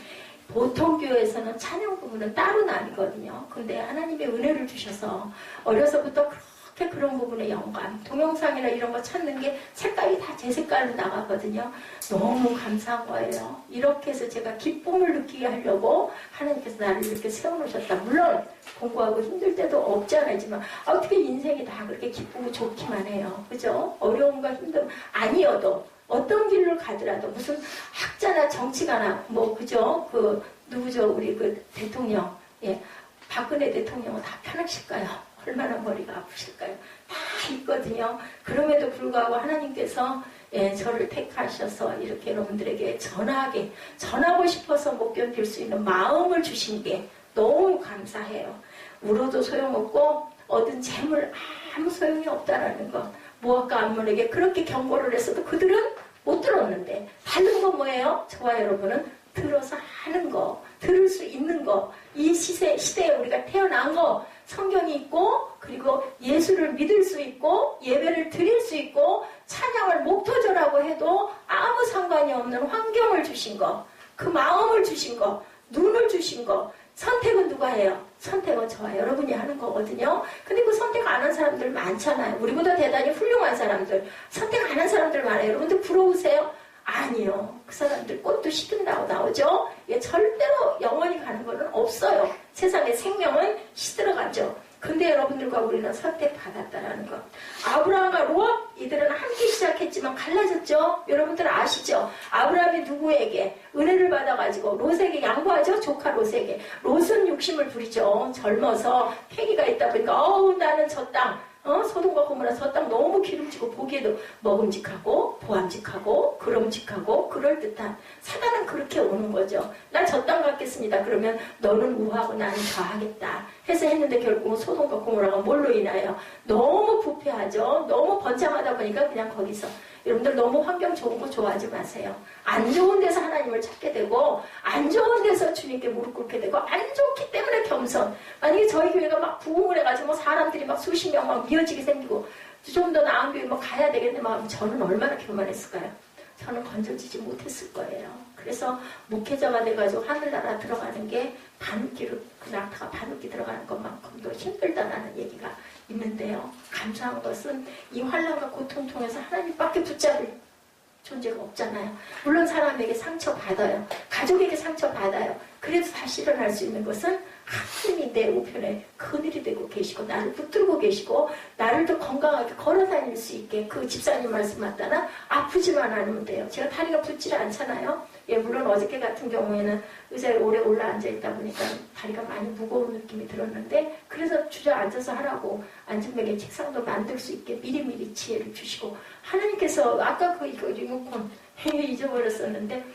보통 교회에서는 찬양 부분은 따로 나뉘거든요. 근데 하나님의 은혜를 주셔서 어려서부터 그렇게 그런 부분의 영감, 동영상이나 이런 거 찾는 게 색깔이 다 제 색깔로 나가거든요. 너무 감사한 거예요. 이렇게 해서 제가 기쁨을 느끼게 하려고 하나님께서 나를 이렇게 세워놓으셨다. 물론 공부하고 힘들 때도 없지 않았지만 어떻게 인생이 다 그렇게 기쁘고 좋기만 해요. 그죠? 어려움과 힘듦 아니어도 어떤 길을 가더라도 무슨 학자나 정치가나 그죠? 누구죠? 우리 대통령, 박근혜 대통령은 다 편하실까요? 얼마나 머리가 아프실까요? 다 있거든요. 그럼에도 불구하고 하나님께서 저를 택하셔서 이렇게 여러분들에게 전하고 싶어서 못 견딜 수 있는 마음을 주신 게 너무 감사해요. 울어도 소용없고 얻은 재물 아무 소용이 없다라는 것. 모압과 암몬에게 그렇게 경고를 했어도 그들은 못 들었는데 다른 건 뭐예요? 저와 여러분은 들어서 하는 거, 들을 수 있는 거, 이 시대에 우리가 태어난 거, 성경이 있고 그리고 예수를 믿을 수 있고 예배를 드릴 수 있고 찬양을 목표절하고 해도 아무 상관이 없는 환경을 주신 거, 그 마음을 주신 거, 눈을 주신 거, 선택은 누가 해요? 선택은 저와 여러분이 하는 거거든요. 근데 그 선택 안 한 사람들 많잖아요. 우리보다 대단히 훌륭한 사람들, 선택 안 한 사람들 많아요. 여러분들 부러우세요? 아니요. 그 사람들 꽃도 시든다고 나오죠? 절대로 영원히 가는 거는 없어요. 세상의 생명은 시들어가죠. 근데 여러분들과 우리는 선택받았다라는 것. 아브라함과 롯 이들은 함께 시작했지만 갈라졌죠. 여러분들 아시죠? 아브라함이 누구에게 은혜를 받아가지고 롯에게 양보하죠. 조카 롯에게. 롯은 욕심을 부리죠. 젊어서 패기가 있다 보니까 나는 저 땅, 소돔과 고모라 저 땅 너무 기름지고 보기에도 먹음직하고 보암직하고 그럼직하고 그럴듯한. 사단은 그렇게 오는 거죠. 난 저 땅 갖겠습니다. 그러면 너는 우하고 나는 좌하겠다 해서 했는데 결국은 소돔과 고모라가 뭘로 인하여 너무 부패하죠. 너무 번창하다 보니까 그냥 거기서. 여러분들 너무 환경 좋은 거 좋아하지 마세요. 안 좋은 데서 하나님을 찾게 되고 안 좋은 데서 주님께 무릎 꿇게 되고 안 좋기 때문에 겸손. 만약에 저희 교회가 막 부흥을 해가지고 사람들이 막 수십 명 막 미어지게 생기고 좀 더 나은 교회 가야 되겠는데 저는 얼마나 교만했을까요? 저는 건져지지 못했을 거예요. 그래서 목회자가 돼가지고 하늘나라 들어가는 게 바느끼로 그 낙타가 바느끼 들어가는 것만큼도 힘들다라는 얘기가 있는데요. 감사한 것은 이 환난과 고통 통해서 하나님밖에 붙잡을 존재가 없잖아요. 물론 사람에게 상처받아요. 가족에게 상처받아요. 그래도 다시 일어날 수 있는 것은 하나님이 내 우편에 그늘이 되고 계시고 나를 붙들고 계시고 나를 더 건강하게 걸어다닐 수 있게 그 집사님 말씀 맞다나 아프지만 않으면 돼요. 제가 다리가 붓질 않잖아요. 물론 어저께 같은 경우에는 의자에 오래 올라앉아 있다 보니까 다리가 많이 무거운 느낌이 들었는데 그래서 주저앉아서 하라고 앉은백에 책상도 만들 수 있게 미리미리 지혜를 주시고 하나님께서 아까 그 리모컨 잊어버렸었는데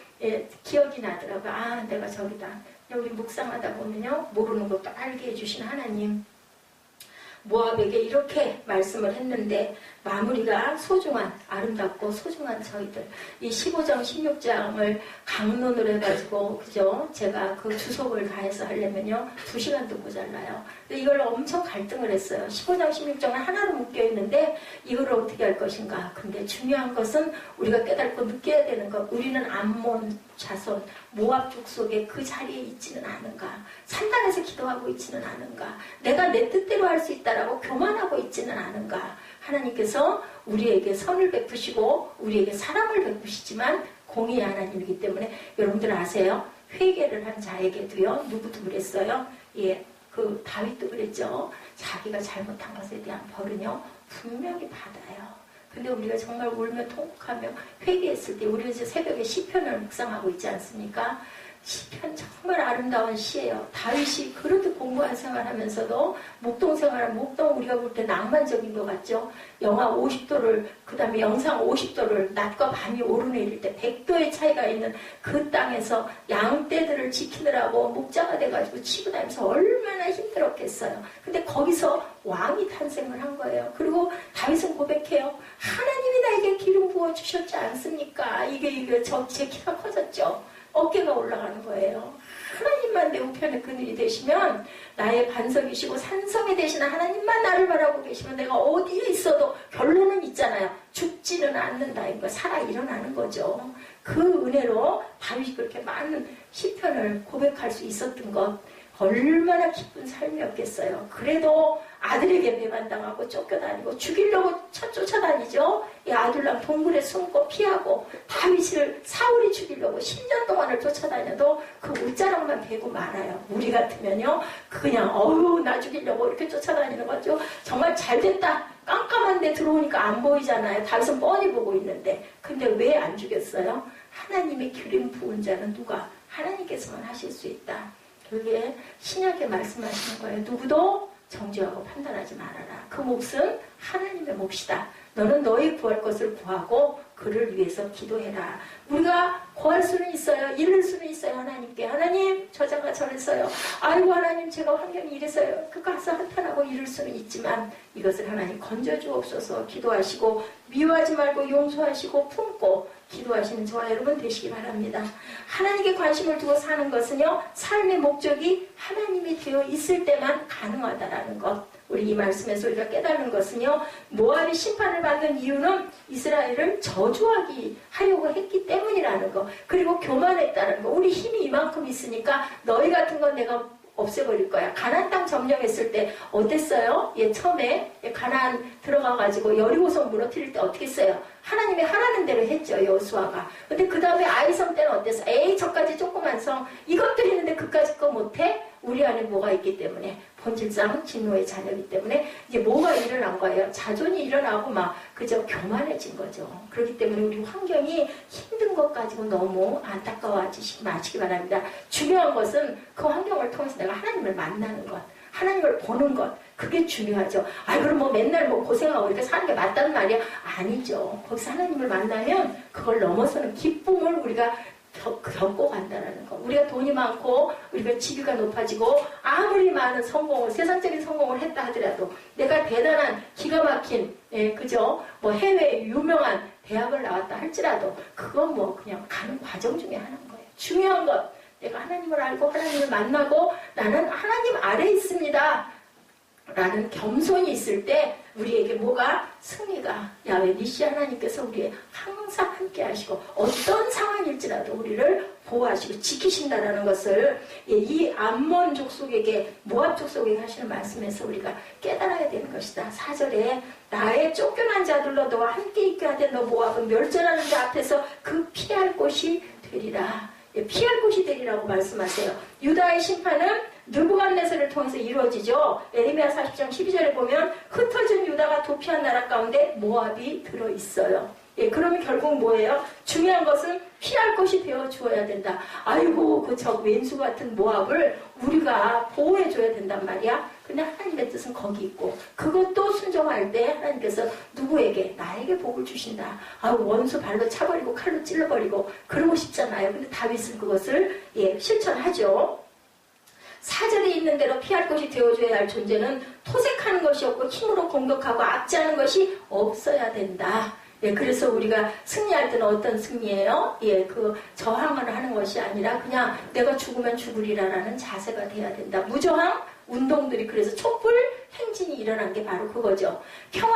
기억이 나더라고요. 내가 저기다. 우리 묵상하다 보면요 모르는 것도 알게 해주신 하나님 모압에게 이렇게 말씀을 했는데 마무리가 소중한, 아름답고 소중한 저희들. 이 15장, 16장을 강론으로 해가지고, 그죠? 제가 그 주석을 다해서 하려면요, 2시간도 모자라요. 근데 이걸 엄청 갈등을 했어요. 15장, 16장은 하나로 묶여있는데, 이걸 어떻게 할 것인가. 근데 중요한 것은 우리가 깨닫고 느껴야 되는 것. 우리는 암몬 자손, 모압 족속에 그 자리에 있지는 않은가. 산당에서 기도하고 있지는 않은가. 내가 내 뜻대로 할 수 있다라고 교만하고 있지는 않은가. 하나님께서 우리에게 선을 베푸시고 우리에게 사랑을 베푸시지만 공의의 하나님이기 때문에 여러분들 아세요? 회개를 한 자에게도요. 누구도 그랬어요? 예, 그 다윗도 그랬죠. 자기가 잘못한 것에 대한 벌은요. 분명히 받아요. 근데 우리가 정말 울며 통곡하며 회개했을 때 우리가 이제 새벽에 시편을 묵상하고 있지 않습니까? 시편 정말 아름다운 시예요. 다윗이 그렇게 공부한 생활하면서도 목동 생활은 목동 우리가 볼 때 낭만적인 것 같죠. 영하 50도를 그 다음에 영상 50도를 낮과 밤이 오르내릴 때 100도의 차이가 있는 그 땅에서 양떼들을 지키느라고 목자가 돼가지고 치고 다니면서 얼마나 힘들었겠어요. 근데 거기서 왕이 탄생을 한 거예요. 그리고 다윗은 고백해요. 하나님이 나에게 기름 부어주셨지 않습니까? 이게 제 키가 커졌죠. 어깨가 올라가는 거예요. 하나님만 내 우편의 그늘이 되시면 나의 반석이시고 산성이 되시는 하나님만 나를 바라보고 계시면 내가 어디에 있어도 결론은 있잖아요. 죽지는 않는다. 이거 살아 일어나는 거죠. 그 은혜로 다윗이 그렇게 많은 시편을 고백할 수 있었던 것 얼마나 기쁜 삶이었겠어요. 그래도 아들에게 배반당하고 쫓겨다니고 죽이려고 쫓아다니죠. 이 아둘람 동굴에 숨고 피하고 다윗을 사울이 죽이려고 10년 동안을 쫓아다녀도 그 옷자락만 베고 말아요. 우리 같으면요. 그냥 어휴 나 죽이려고 이렇게 쫓아다니는 거죠. 정말 잘됐다. 깜깜한 데 들어오니까 안 보이잖아요. 다윗은 뻔히 보고 있는데. 근데 왜 안 죽였어요? 하나님의 기름 부은 자는 누가? 하나님께서만 하실 수 있다. 그게 신약에 말씀하시는 거예요. 누구도 정죄하고 판단하지 말아라. 그 몫은 하나님의 몫이다. 너는 너희 구할 것을 구하고 그를 위해서 기도해라. 우리가 구할 수는 있어요. 이를 수는 있어요. 하나님께. 하나님 저자가 저랬어요. 아이고 하나님 제가 환경이 이래서요. 그 가서 한탄하고 이럴 수는 있지만 이것을 하나님 건져주옵소서 기도하시고 미워하지 말고 용서하시고 품고 기도하시는 저와 여러분 되시기 바랍니다. 하나님께 관심을 두고 사는 것은요. 삶의 목적이 하나님이 되어 있을 때만 가능하다라는 것. 우리 이 말씀에서 우리가 깨닫는 것은요. 모압이 심판을 받는 이유는 이스라엘을 저주하기 하려고 했기 때문이라는 거. 그리고 교만했다는 거. 우리 힘이 이만큼 있으니까 너희 같은 건 내가 없애버릴 거야. 가나안 땅 점령했을 때 어땠어요? 처음에 가나안 들어가가지고 여리고성 무너뜨릴 때 어떻게 했어요? 하나님이 하라는 대로 했죠. 여호수아가. 근데 그 다음에 아이성 때는 어땠어? 에이 저까지 조그만 성 이것들 있는데 그까짓 거 못해? 우리 안에 뭐가 있기 때문에 본질상 진노의 자녀이기 때문에 이제 뭐가 일어난 거예요? 자존이 일어나고 막 그저 교만해진 거죠. 그렇기 때문에 우리 환경이 힘든 것 가지고 너무 안타까워하지 마시기 바랍니다. 중요한 것은 그 환경을 통해서 내가 하나님을 만나는 것, 하나님을 보는 것, 그게 중요하죠. 그럼 뭐 맨날 뭐 고생하고 이렇게 사는 게 맞단 말이야? 아니죠. 거기서 하나님을 만나면 그걸 넘어서는 기쁨을 우리가 겪고 간다는 거. 우리가 돈이 많고 우리가 지위가 높아지고 아무리 많은 성공을 세상적인 성공을 했다 하더라도 내가 대단한 기가 막힌 그죠? 뭐 해외 유명한 대학을 나왔다 할지라도 그건 뭐 그냥 가는 과정 중에 하나인 거예요. 중요한 것 내가 하나님을 알고 하나님을 만나고 나는 하나님 아래에 있습니다. 라는 겸손이 있을 때 우리에게 뭐가 승리가 야훼 니시 하나님께서 우리의 항상 함께 하시고 어떤 상황일지라도 우리를 보호하시고 지키신다라는 것을 이 암몬 족속에게 모압 족속에게 하시는 말씀에서 우리가 깨달아야 되는 것이다. 4절에 나의 쫓겨난 자들로 너와 함께 있게 하되 너 모압은 멸절하는 자 앞에서 그 피할 곳이 되리라. 피할 곳이 되리라고 말씀하세요. 유다의 심판은 느부갓네살을 통해서 이루어지죠. 에레미야 40장 12절에 보면 흩어진 유다가 도피한 나라 가운데 모압이 들어있어요. 그러면 결국 뭐예요? 중요한 것은 피할 것이 되어 주어야 된다. 아이고 그 저 왼수 같은 모압을 우리가 보호해줘야 된단 말이야. 근데 하나님의 뜻은 거기 있고 그것도 순종할 때 하나님께서 누구에게? 나에게 복을 주신다. 원수 발로 차버리고 칼로 찔러버리고 그러고 싶잖아요. 근데 다윗은 그것을 실천하죠. 사절에 있는 대로 피할 것이 되어줘야 할 존재는 토색하는 것이 없고 힘으로 공격하고 압제하는 것이 없어야 된다. 예, 그래서 우리가 승리할 때는 어떤 승리예요? 예, 그 저항을 하는 것이 아니라 그냥 내가 죽으면 죽으리라라는 자세가 돼야 된다. 무저항 운동들이 그래서 촛불 행진이 일어난 게 바로 그거죠. 평화,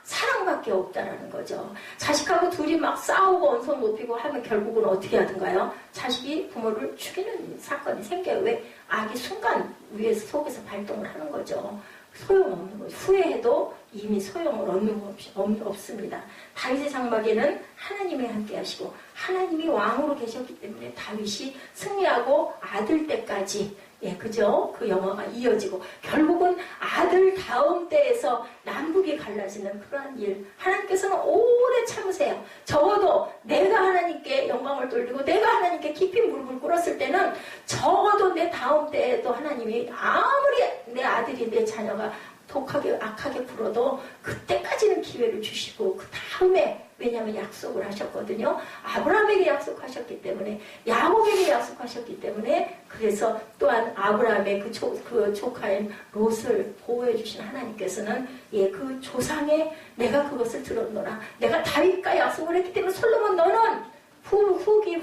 사랑밖에 없다라는 거죠. 자식하고 둘이 막 싸우고 언성 높이고 하면 결국은 어떻게 하든가요? 자식이 부모를 죽이는 사건이 생겨요. 왜? 악이 순간 위에서 속에서 발동을 하는 거죠. 소용없는 거죠. 후회해도 이미 소용을 없습니다. 다윗의 장막에는 하나님이 함께 하시고 하나님이 왕으로 계셨기 때문에 다윗이 승리하고 아들 때까지 예, 그죠? 그 영화가 이어지고 결국은 아들 다음 때에서 남북이 갈라지는 그러한 일 하나님께서는 오래 참으세요. 적어도 내가 하나님께 영광을 돌리고 내가 하나님께 깊이 무릎을 꿇었을 때는 적어도 내 다음 때에도 하나님이 아무리 내 아들이 내 자녀가 독하게 악하게 굴어도 그때까지는 기회를 주시고 그 다음에 왜냐하면 약속을 하셨거든요. 아브라함에게 약속하셨기 때문에 야곱에게 약속하셨기 때문에 그래서 또한 아브라함의 그 조카인 롯을 보호해 주신 하나님께서는 예, 그 조상의 내가 그것을 들었노라. 내가 다윗과 약속을 했기 때문에 솔로몬 너는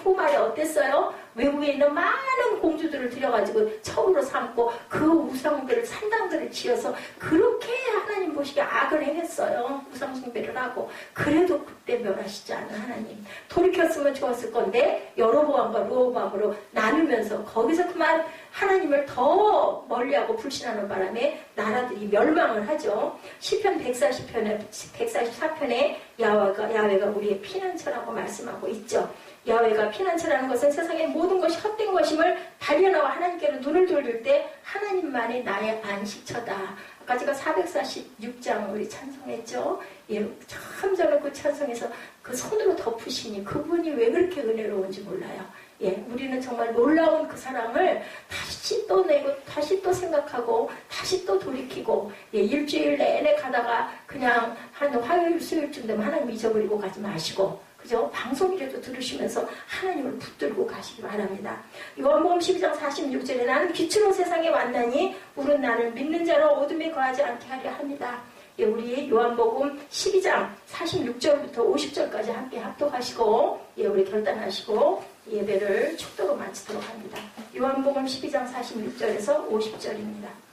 후말에 어땠어요? 외국에 있는 많은 공주들을 들여가지고 처우로 삼고 그 우상들을 산당들을 지어서 그렇게 하나님 보시기에 악을 행했어요. 우상숭배를 하고 그래도 그때 멸하시지 않은 하나님 돌이켰으면 좋았을 건데 여로보암과 르호보암으로 나누면서 거기서 그만 하나님을 더 멀리하고 불신하는 바람에 나라들이 멸망을 하죠. 시편 144편에 야훼가 우리의 피난처라고 말씀하고 있죠. 야훼가 피난처라는 것은 세상의 모든 것이 헛된 것임을 발견하고 하나님께로 눈을 돌릴 때 하나님만이 나의 안식처다. 아까 제가 446장 우리 찬송했죠. 예, 참 저는 그 찬송에서 그 손으로 덮으시니 그분이 왜 그렇게 은혜로운지 몰라요. 예, 우리는 정말 놀라운 그 사랑을 다시 또 내고 다시 또 생각하고 다시 또 돌이키고 예, 일주일 내내 가다가 그냥 한 화요일 수요일쯤 되면 하나님 잊어버리고 가지 마시고 그죠? 방송이라도 들으시면서 하나님을 붙들고 가시기 바랍니다. 요한복음 12장 46절에 나는 빛으로 세상에 왔나니 우는 나를 믿는 자로 어둠에 거하지 않게 하려 합니다. 예, 우리 요한복음 12장 46절부터 50절까지 함께 합독하시고 예, 우리 결단하시고 예배를 축도로 마치도록 합니다. 요한복음 12장 46절에서 50절입니다.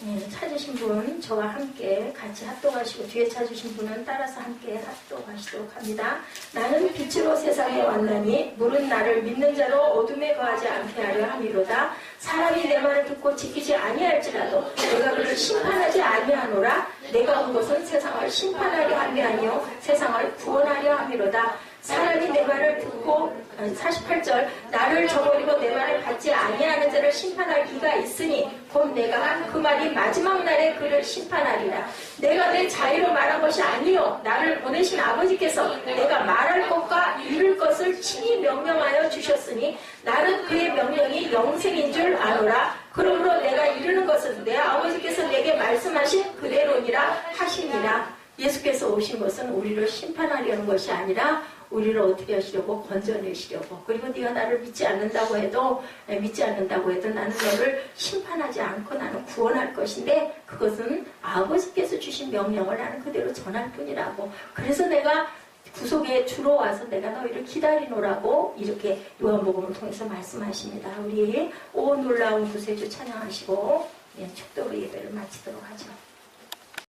예, 찾으신 분 저와 함께 같이 합독하시고 뒤에 찾으신 분은 따라서 함께 합독하시도록 합니다. 나는 빛으로 세상에 왔나니 물은 나를 믿는 자로 어둠에 거하지 않게 하려 함이로다. 사람이 내 말을 듣고 지키지 아니할지라도 내가 그를 심판하지 아니하노라. 내가 온 것은 세상을 심판하려 함이 아니요 세상을 구원하려 함이로다. 사람이 내 말을 듣고 48절 나를 저버리고 내 말을 받지 아니하는 자를 심판할 이가 있으니 곧 내가 그 말이 마지막 날에 그를 심판하리라. 내가 내 자유로 말한 것이 아니요 나를 보내신 아버지께서 내가 말할 것과 이룰 것을 친히 명령하여 주셨으니 나는 그의 명령이 영생인 줄 아노라. 그러므로 내가 이루는 것은 내 아버지께서 내게 말씀하신 그대로니라 하시니라. 예수께서 오신 것은 우리를 심판하려는 것이 아니라 우리를 어떻게 하시려고 건져내시려고 그리고 네가 나를 믿지 않는다고 해도 나는 너를 심판하지 않고 나는 구원할 것인데 그것은 아버지께서 주신 명령을 나는 그대로 전할 뿐이라고. 그래서 내가 구속에 주로 와서 내가 너희를 기다리노라고 이렇게 요한복음을 통해서 말씀하십니다. 우리 오 놀라운 구세주 찬양하시고 축도로 예배를 마치도록 하죠.